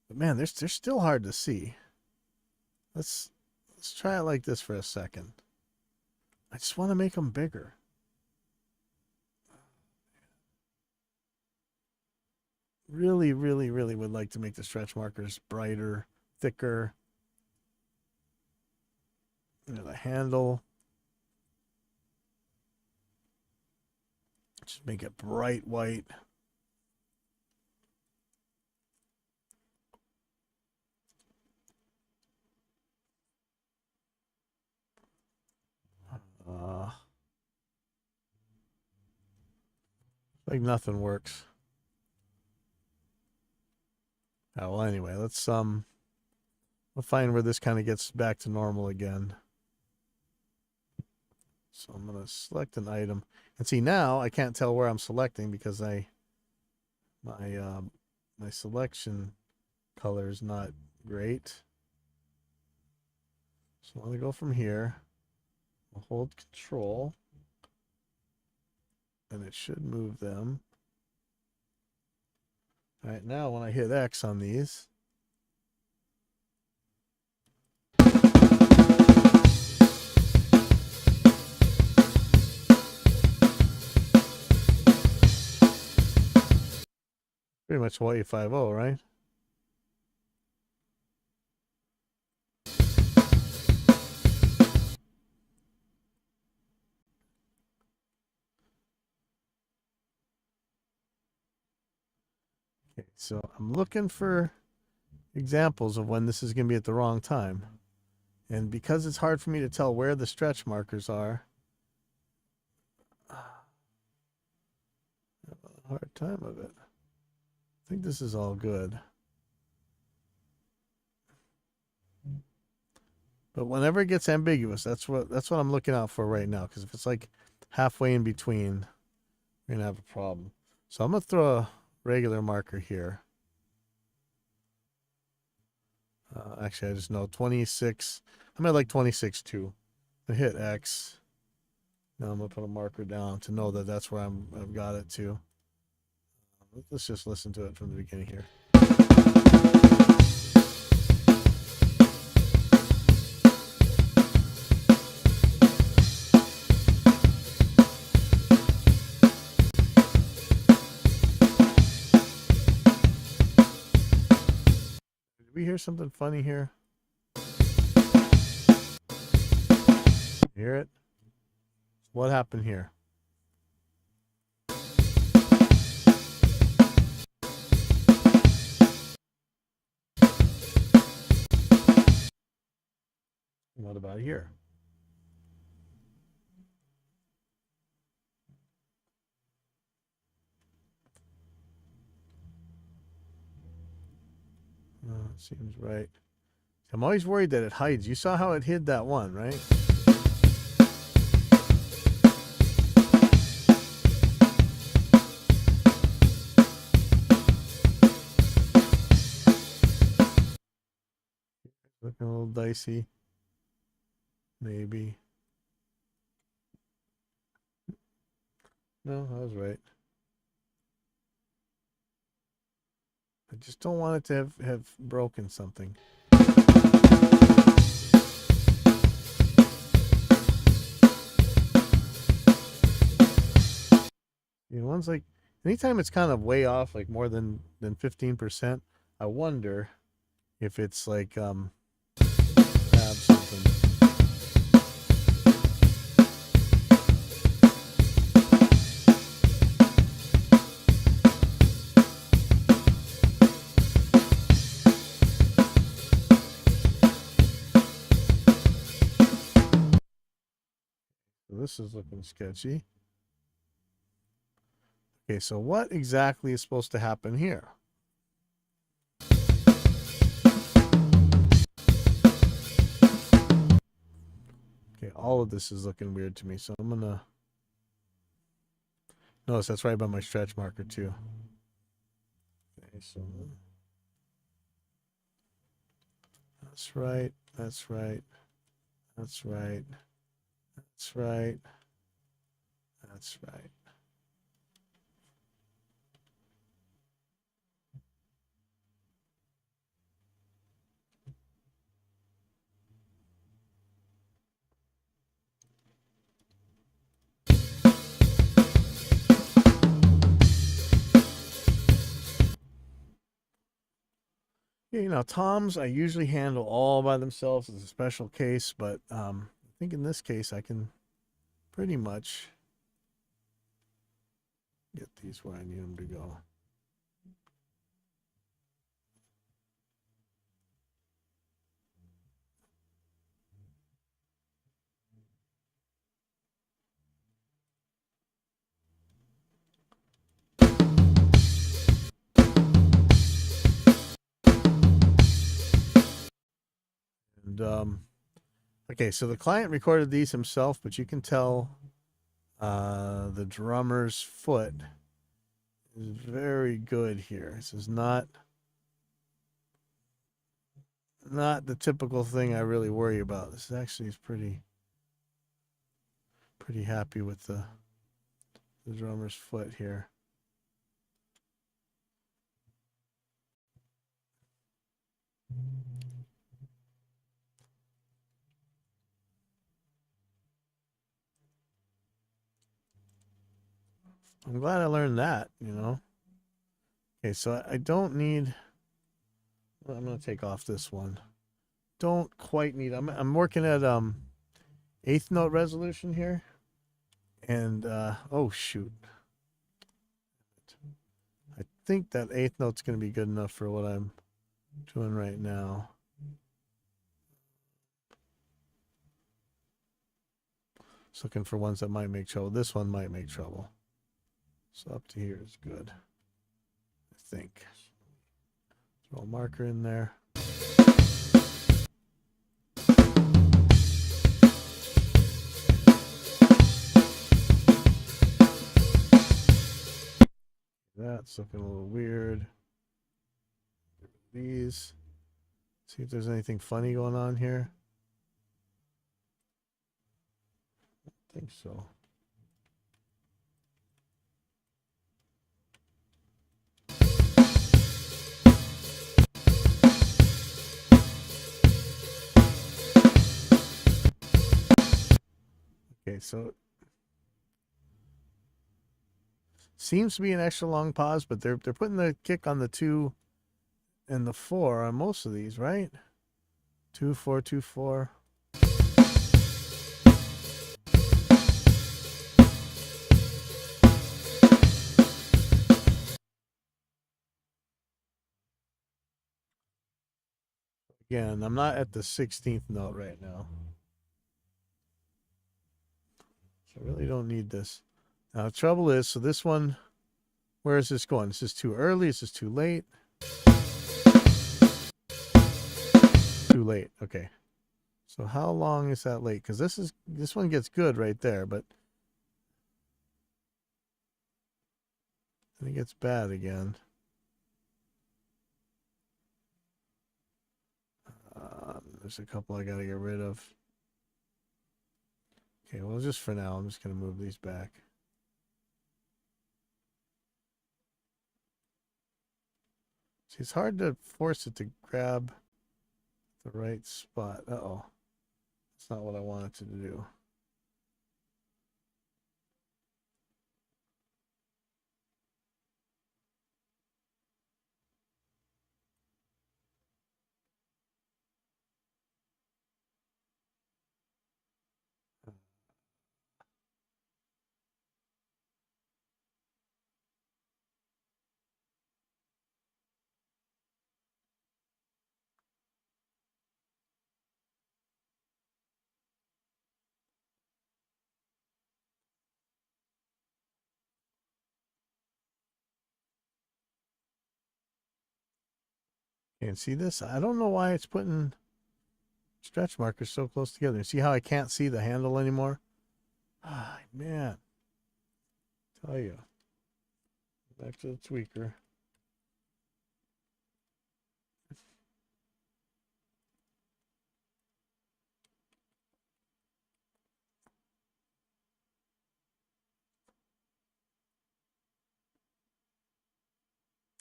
But man, they're still hard to see. Let's try it like this for a second. I just want to make them bigger. Really, really, really would like to make the stretch markers brighter, thicker. You know, the handle. Just make it bright white. Like nothing works. Well, anyway, we'll find where this kind of gets back to normal again. So I'm gonna select an item, and see now I can't tell where I'm selecting because my selection color is not great. So I'm gonna go from here. I'll hold Control, and it should move them. All right, now when I hit X on these, pretty much Hawaii 5-0, right? Okay, so I'm looking for examples of when this is going to be at the wrong time. And because it's hard for me to tell where the stretch markers are, I have a hard time of it. I think this is all good. But whenever it gets ambiguous, that's what I'm looking out for right now. Because if it's like halfway in between, we're gonna have a problem. So I'm gonna throw a regular marker here. Actually, I just know 26. I'm at like 26 too. I hit X. Now I'm gonna put a marker down to know that that's where I've got it to. Let's just listen to it from the beginning here. Did we hear something funny here? Hear it? What happened here? What about here? Seems right. I'm always worried that it hides. You saw how it hid that one, right? Looking a little dicey. Maybe. No, I was right. I just don't want it to have broken something. You know, one's like, anytime it's kind of way off, like more than 15%, I wonder if it's like grab something. So this is looking sketchy. Okay, so what exactly is supposed to happen here? Okay, all of this is looking weird to me, so I'm gonna notice that's right by my stretch marker too. Okay, so that's right, that's right, that's right, that's right, that's right. Yeah, you know, toms I usually handle all by themselves as a special case, but I think in this case I can pretty much get these where I need them to go. okay, so the client recorded these himself, but you can tell the drummer's foot is very good here. This is not the typical thing I really worry about. This actually is pretty happy with the drummer's foot here. I'm glad I learned that, you know. Okay, so I don't need, well, I'm going to take off this one. Don't quite need, I'm working at eighth note resolution here. And oh shoot. I think that eighth note's going to be good enough for what I'm doing right now. Just looking for ones that might make trouble. This one might make trouble. So up to here is good, I think. Throw a marker in there. That's looking a little weird. These. See if there's anything funny going on here. I don't think so. Okay, so seems to be an extra long pause, but they're putting the kick on the 2 and the 4 on most of these, right? 2 4 2 4. Again, I'm not at the 16th note right now. So I really don't need this. Now the trouble is, so this one, where is this going? Is this too early? Is this too late? Too late. Okay. So how long is that late? Because this one gets good right there, but then it gets bad again. There's a couple I gotta get rid of. Okay, well, just for now, I'm just gonna move these back. See, it's hard to force it to grab the right spot. Uh-oh. That's not what I wanted to do. And see this? I don't know why it's putting stretch markers so close together. See how I can't see the handle anymore? Ah, man. Tell you. Back to the tweaker.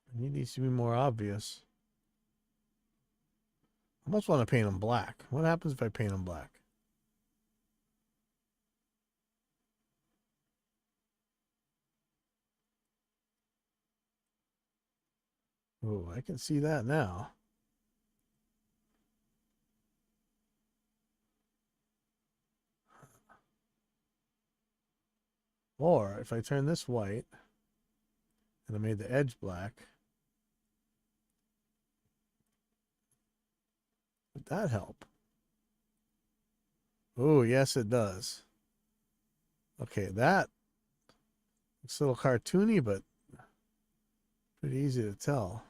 I need these to be more obvious. I almost want to paint them black. What happens if I paint them black? Oh, I can see that now. Or if I turn this white and I made the edge black, would that help? Oh, yes, it does. Okay, that looks a little cartoony, but pretty easy to tell.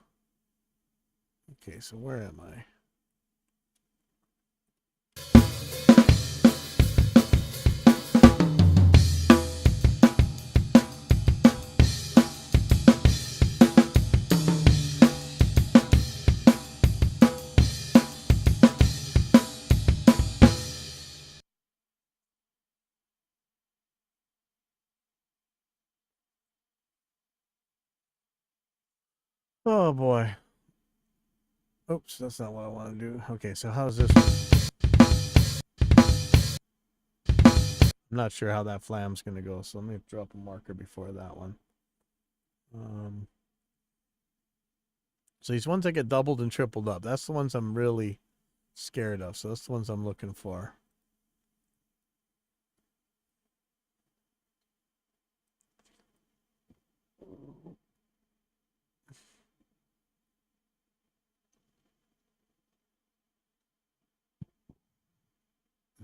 Okay, so where am I? Oh boy. Oops, that's not what I want to do. Okay, so how's this I'm not sure how that flam's going to go, so let me drop a marker before that one. So these ones that get doubled and tripled up, that's the ones I'm really scared of. So that's the ones I'm looking for.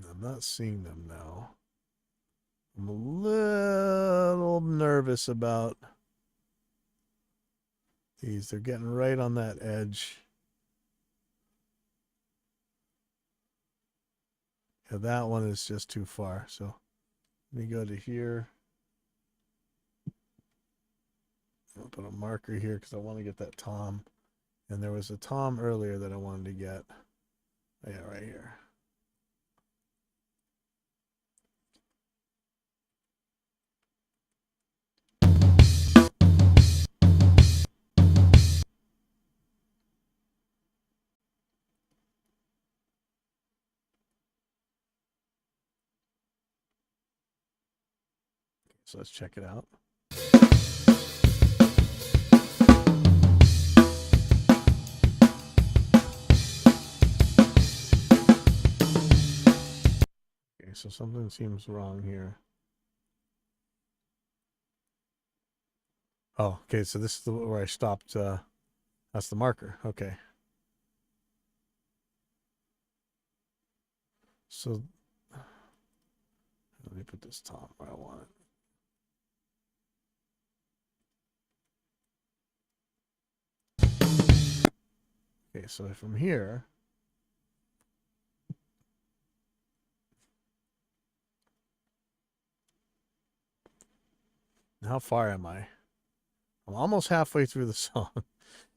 I'm not seeing them now. I'm a little nervous about these. They're getting right on that edge. Yeah, that one is just too far. So let me go to here. I'll put a marker here because I want to get that Tom. And there was a Tom earlier that I wanted to get. Yeah, right here. So let's check it out. Okay, so something seems wrong here. Oh, okay, so this is where I stopped. That's the marker. Okay. So let me put this Tom where I want it. Okay, so from here, how far am I? I'm almost halfway through the song.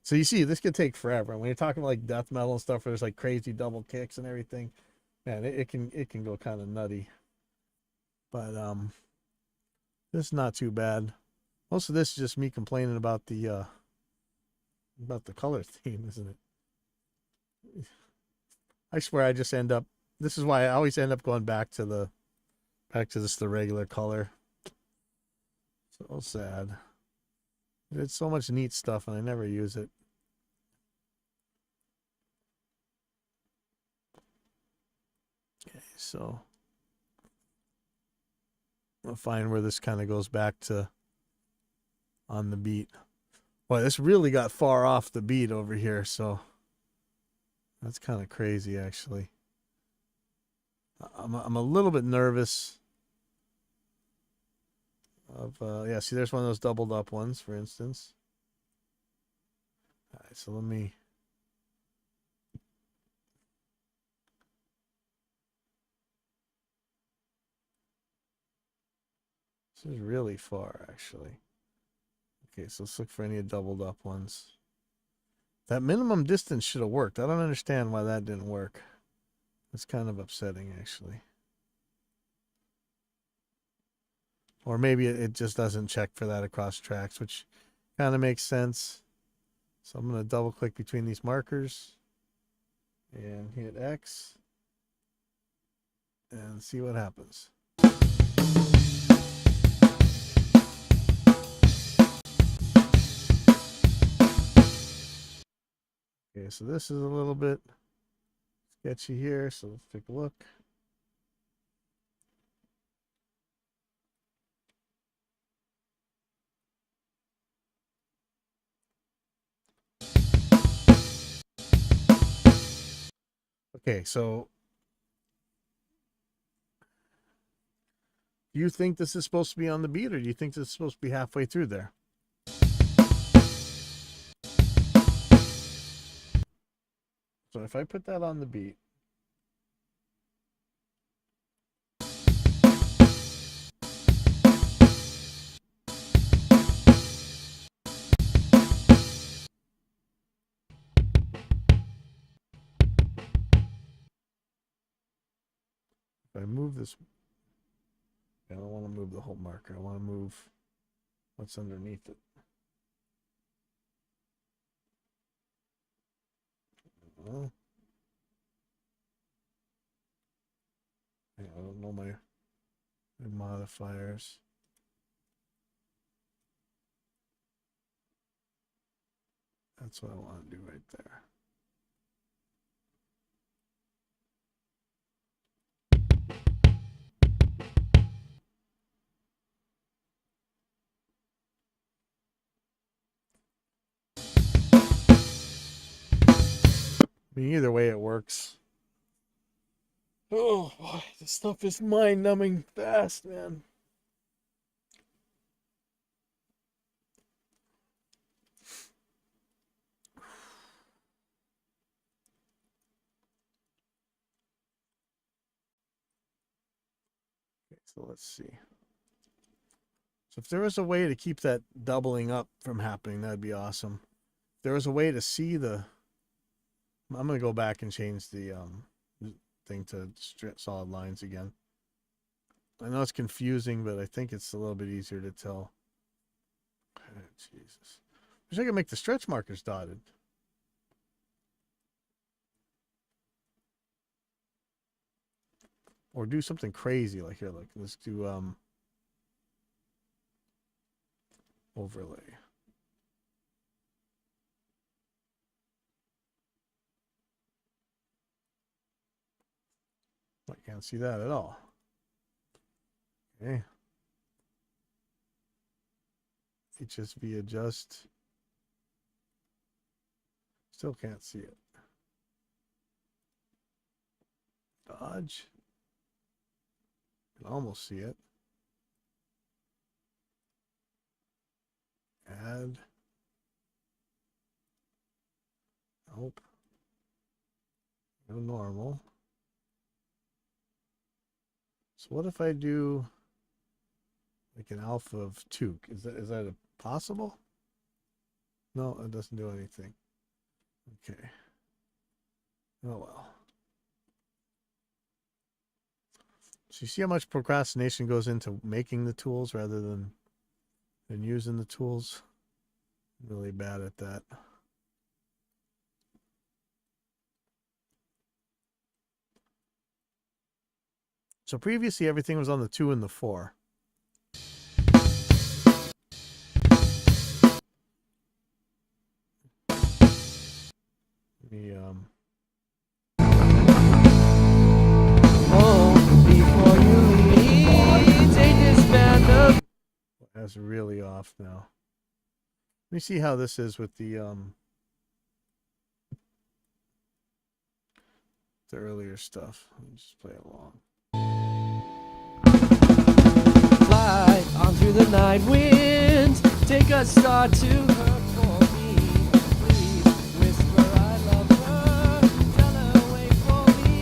So you see, this could take forever. When you're talking like death metal and stuff, where there's like crazy double kicks and everything, man, it can go kind of nutty. But this is not too bad. Most of this is just me complaining about the color theme, isn't it? I swear I just end up. This is why I always end up going back to the regular color. So sad. It's so much neat stuff and I never use it. Okay, so I'll find where this kind of goes back to on the beat. Boy, this really got far off the beat over here, so that's kind of crazy actually. I'm a little bit nervous of yeah, see there's one of those doubled up ones, for instance. All right, so let me this is really far actually. Okay, so let's look for any doubled up ones. That minimum distance should have worked. I don't understand why that didn't work. It's kind of upsetting actually. Or maybe it just doesn't check for that across tracks, which kind of makes sense. So I'm going to double click between these markers and hit X and see what happens. Okay, so this is a little bit sketchy here, so let's take a look. Okay, so do you think this is supposed to be on the beat, or do you think this is supposed to be halfway through there? So if I put that on the beat, if I move this, I don't want to move the whole marker. I want to move what's underneath it. Well, I don't know my modifiers. That's what I want to do right there. I mean, either way it works. Oh boy, this stuff is mind-numbing fast, man. Okay, so let's see. So if there was a way to keep that doubling up from happening, that'd be awesome. If there was a way to see the... I'm going to go back and change the thing to solid lines again. I know it's confusing, but I think it's a little bit easier to tell. Oh, Jesus. Wish I could make the stretch markers dotted. Or do something crazy like here. Like let's do overlay. I can't see that at all. Okay. HSV adjust. Still can't see it. Dodge. Can almost see it. Add. Nope. No normal. So what if I do like an alpha of 2? Is that possible? No, it doesn't do anything. Okay. Oh well. So you see how much procrastination goes into making the tools rather than using the tools? I'm really bad at that. So previously everything was on the 2 and the 4. Let me before you leave, take this band of... That's really off now. Let me see how this is with the earlier stuff. Let me just play along. Fly on through the night winds, take a star to her for me. Please whisper I love her, tell her wait for me.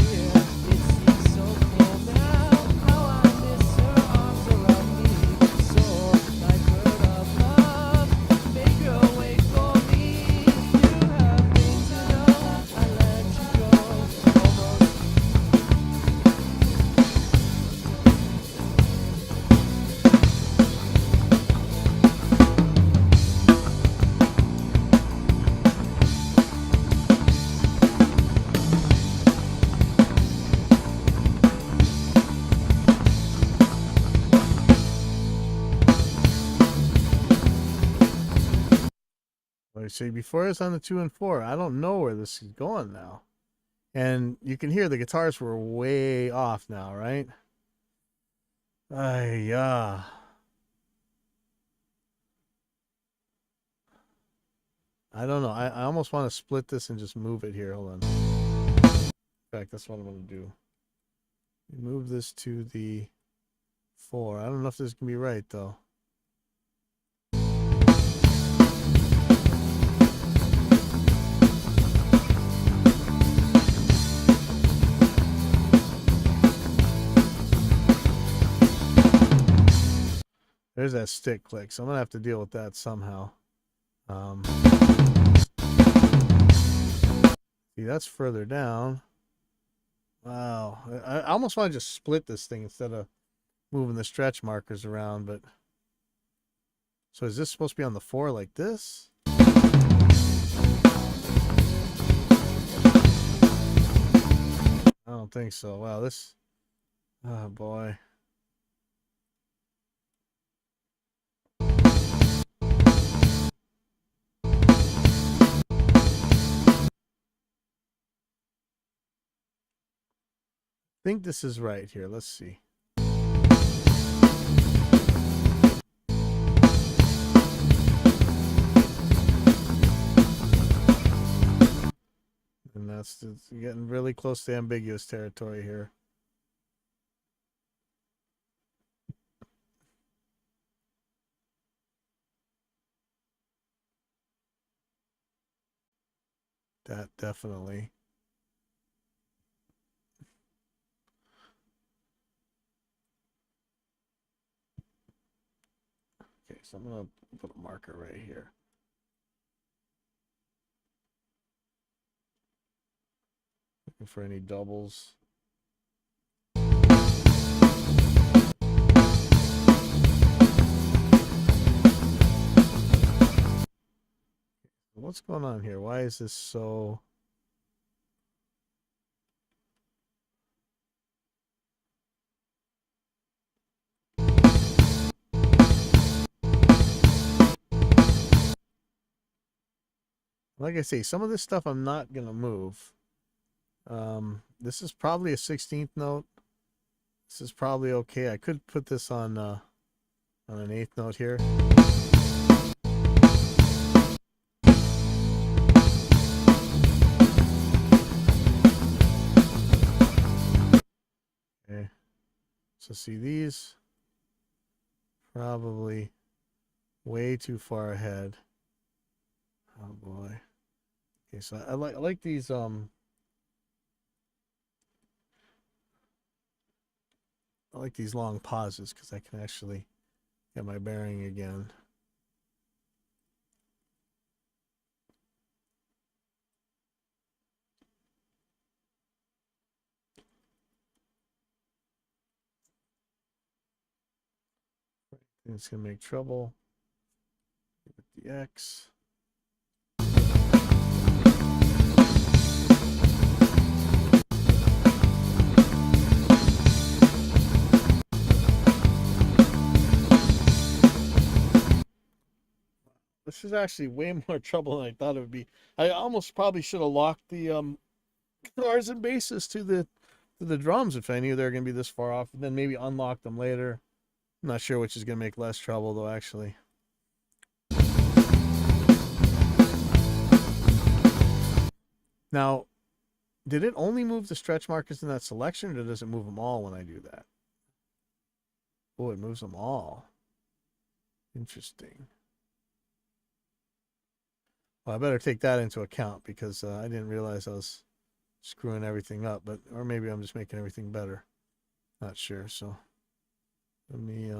Here it seems so cold now, how I miss her arms around me. So like bird of love, make her wait for me. You have things to know, I let you go almost. Like I say, before it's on the 2 and 4. I don't know where this is going now. And you can hear the guitars were way off now, right? Yeah. I don't know. I almost want to split this and just move it here. Hold on. In fact, that's what I'm going to do. Move this to the 4. I don't know if this can be right, though. There's that stick click, so I'm gonna have to deal with that somehow. See, that's further down. Wow, I almost want to just split this thing instead of moving the stretch markers around. But so is this supposed to be on the 4 like this? don't think so. Wow, this. Oh boy. I think this is right here. Let's see. And that's it's getting really close to ambiguous territory here. That definitely. Okay, so I'm gonna put a marker right here. Looking for any doubles. What's going on here? Why is this so... Like I say, some of this stuff I'm not gonna move. This is probably a 16th note. This is probably okay. I could put this on an 8th note here. Okay. So see, these probably way too far ahead. Oh boy. Okay, so I like these I like these long pauses because I can actually get my bearing again. It's gonna make trouble with the X. This is actually way more trouble than I thought it would be. I almost probably should have locked the guitars and basses to the drums if I knew they were gonna be this far off, and then maybe unlock them later. I'm not sure which is gonna make less trouble though, actually. Now, did it only move the stretch markers in that selection, or does it move them all when I do that? Oh, it moves them all. Interesting. Well, I better take that into account because I didn't realize I was screwing everything up, but or maybe I'm just making everything better. Not sure. So let me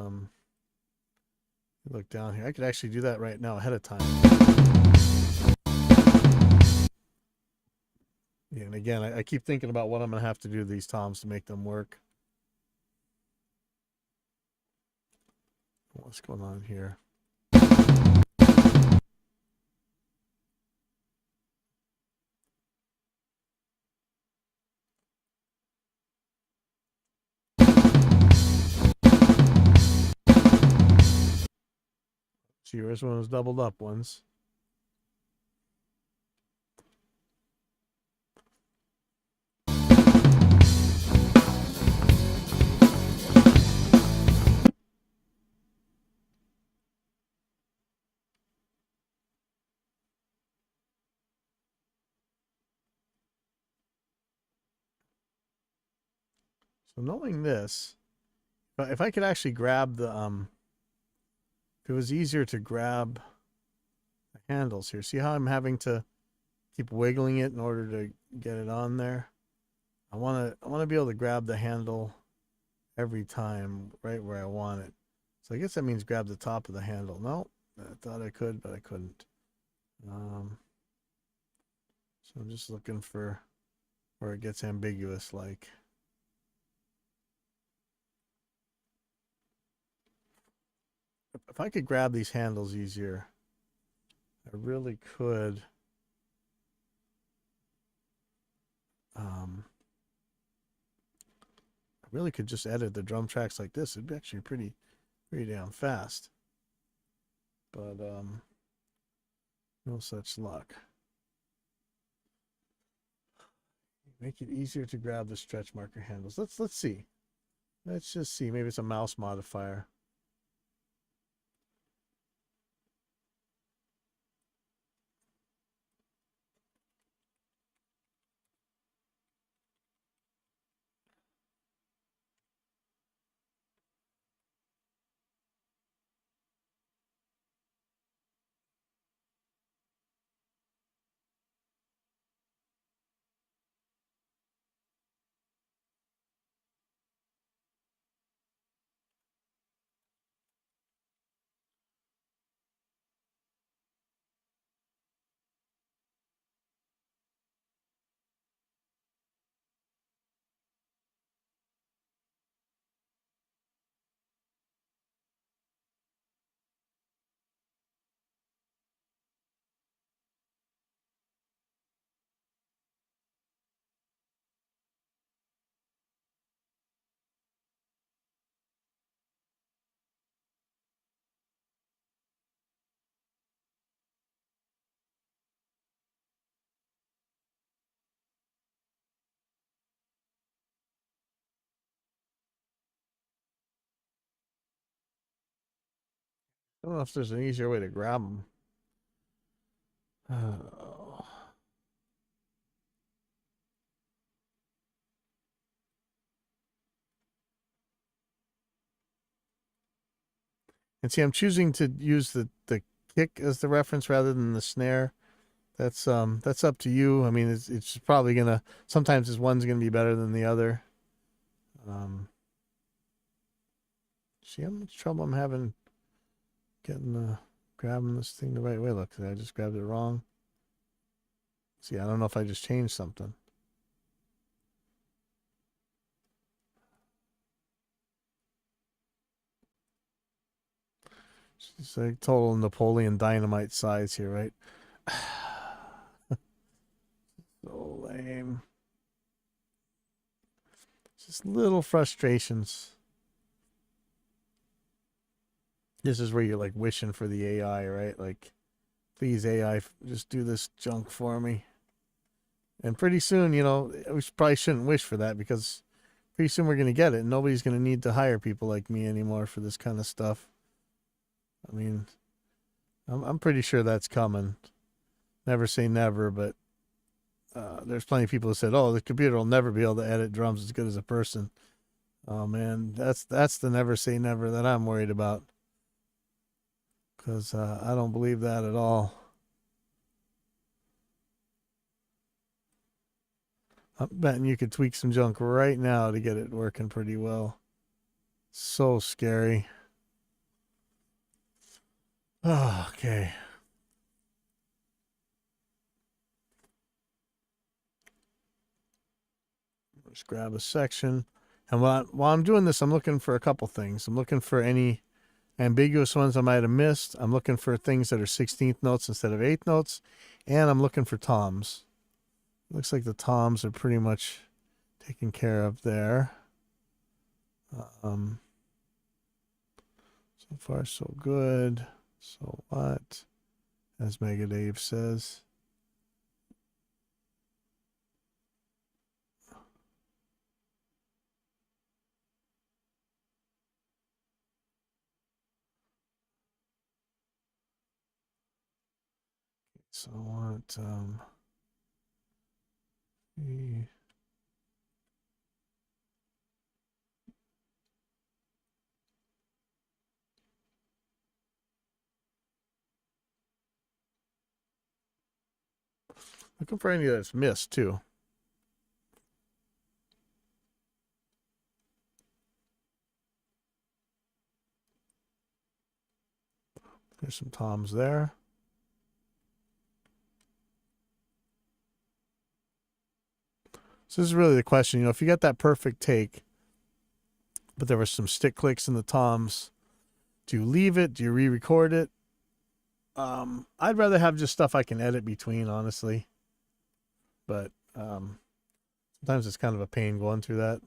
look down here. I could actually do that right now ahead of time. Yeah, and again, I keep thinking about what I'm gonna have to do to these toms to make them work. What's going on here? See, this one was doubled up once. So knowing this, if I could actually grab the if it was easier to grab the handles here. See how I'm having to keep wiggling it in order to get it on there? I want to be able to grab the handle every time right where I want it. So I guess that means grab the top of the handle. No, I thought I could, but I couldn't. So I'm just looking for where it gets ambiguous, like. If I could grab these handles easier, I really could really could just edit the drum tracks like this. It'd be actually pretty damn fast. But no such luck. Make it easier to grab the stretch marker handles. Let's see. Let's just see. Maybe it's a mouse modifier. I don't know if there's an easier way to grab them. And see, I'm choosing to use the kick as the reference rather than the snare. That's up to you. I mean, it's probably gonna, sometimes this one's gonna be better than the other. See how much trouble I'm having getting grabbing this thing the right way. Look, I just grabbed it wrong. See, I don't know if I just changed something. It's like total Napoleon Dynamite size here, right? So lame. Just little frustrations. This is where you're like wishing for the AI, right? Like, please AI, just do this junk for me. And pretty soon, you know, we probably shouldn't wish for that, because pretty soon we're going to get it. And nobody's going to need to hire people like me anymore for this kind of stuff. I mean, I'm pretty sure that's coming. Never say never, but there's plenty of people who said, "Oh, the computer will never be able to edit drums as good as a person." Oh man, that's the never say never that I'm worried about, because I don't believe that at all. I'm betting you could tweak some junk right now to get it working pretty well. So scary. Oh, okay. Just grab a section. And while I'm doing this, I'm looking for a couple things. I'm looking for any ambiguous ones I might have missed. I'm looking for things that are 16th notes instead of 8th notes. And I'm looking for toms. Looks like the toms are pretty much taken care of there. So far, so good. So what? As Mega Dave says. So I want the looking for any that's missed too. There's some toms there. So this is really the question, you know, if you got that perfect take, but there were some stick clicks in the toms, do you leave it? Do you re-record it? I'd rather have just stuff I can edit between, honestly. But sometimes it's kind of a pain going through that.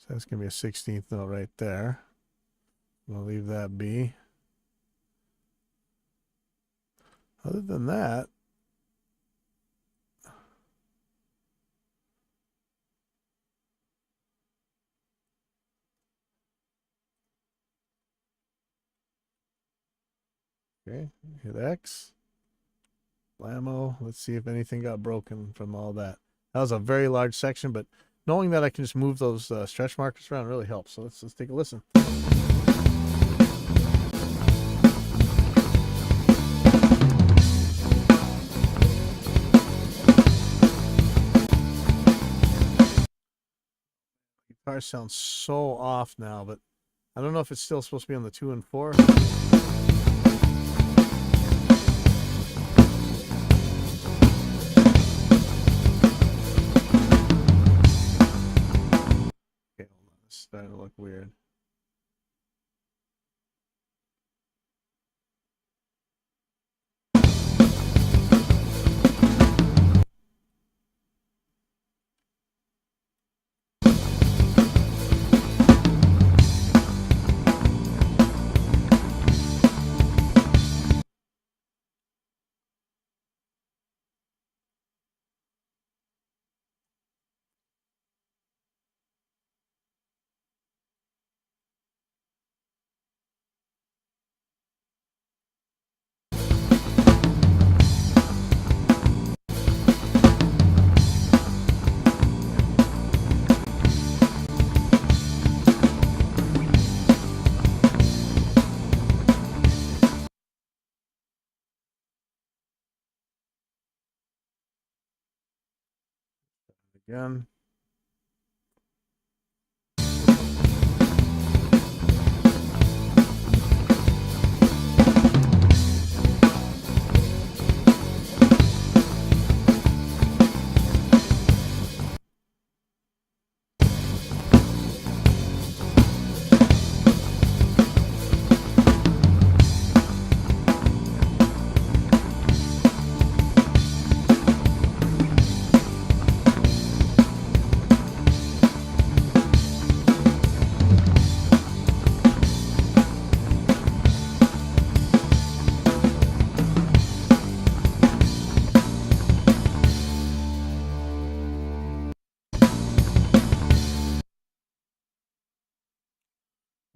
So that's going to be a 16th note right there. We'll leave that be. Other than that, okay, hit X. Blammo. Let's see if anything got broken from all that. That was a very large section, but knowing that I can just move those stretch markers around really helps. So let's take a listen. Guitar sounds so off now, but I don't know if it's still supposed to be on the 2 and 4. Okay, hold on. It's starting to look weird. Again.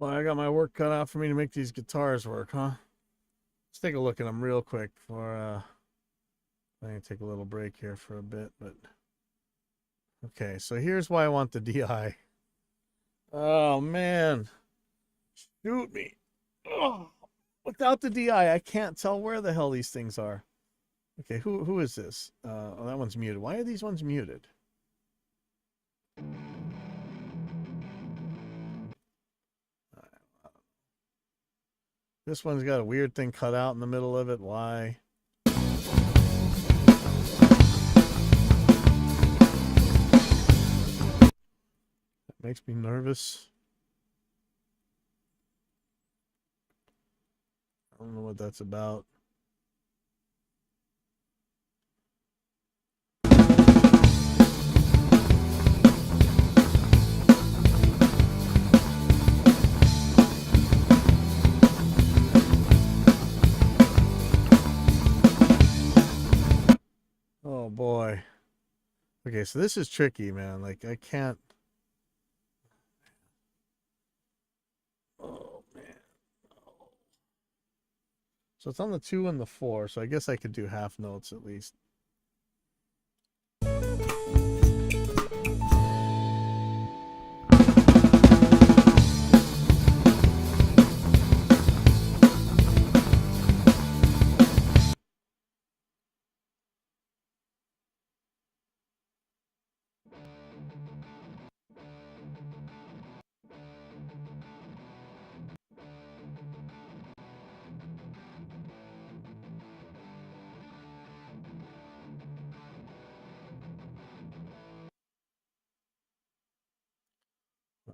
Well, I got my work cut out for me to make these guitars work, huh? Let's take a look at them real quick for I'm gonna take a little break here for a bit, but okay, so here's why I want the DI. Oh man. Shoot me. Oh, without the DI, I can't tell where the hell these things are. Okay, who is this? Oh, that one's muted. Why are these ones muted? This one's got a weird thing cut out in the middle of it. Why? That makes me nervous. I don't know what that's about. Oh boy. Okay, so this is tricky, man. Like I can't. Oh man. So it's on the 2 and the 4, so I guess I could do half notes at least.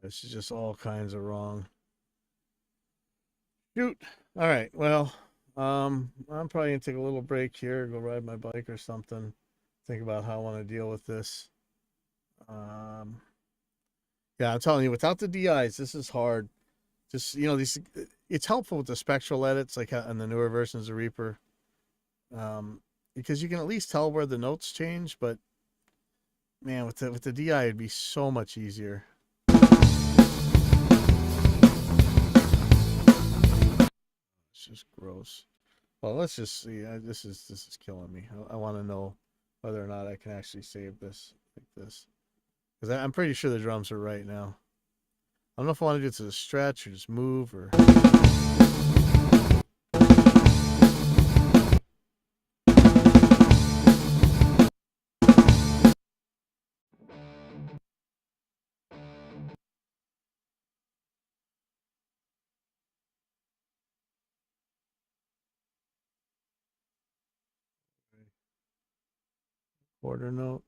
This is just all kinds of wrong. Shoot. All right. Well, I'm probably gonna take a little break here, go ride my bike or something. Think about how I want to deal with this. Yeah, I'm telling you, without the DIs, this is hard. Just these, it's helpful with the spectral edits, like on the newer versions of Reaper, because you can at least tell where the notes change. But man, with the DI, it'd be so much easier. It's just gross. Well, let's just see. This is killing me. I want to know whether or not I can actually save this like this, because I'm pretty sure the drums are right now. I don't know if I want to do it to the stretch or just move or. Quarter note.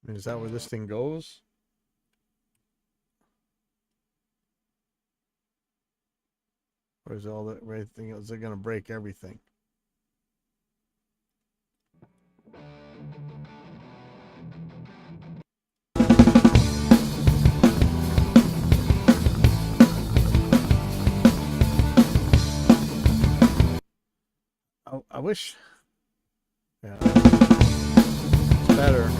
I mean, is that where this thing goes? Or is all that everything? Is it gonna break everything? I wish. Yeah. It's better.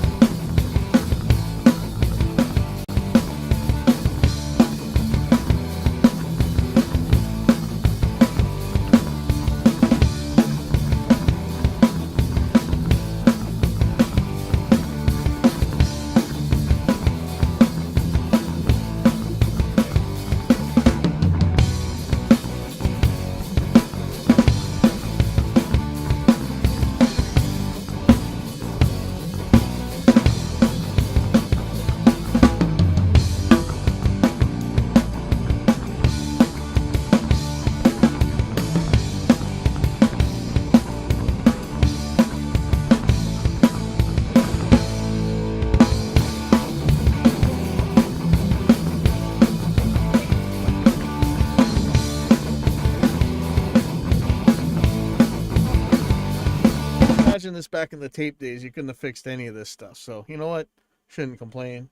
Imagine this back in the tape days, you couldn't have fixed any of this stuff. So you know what? Shouldn't complain.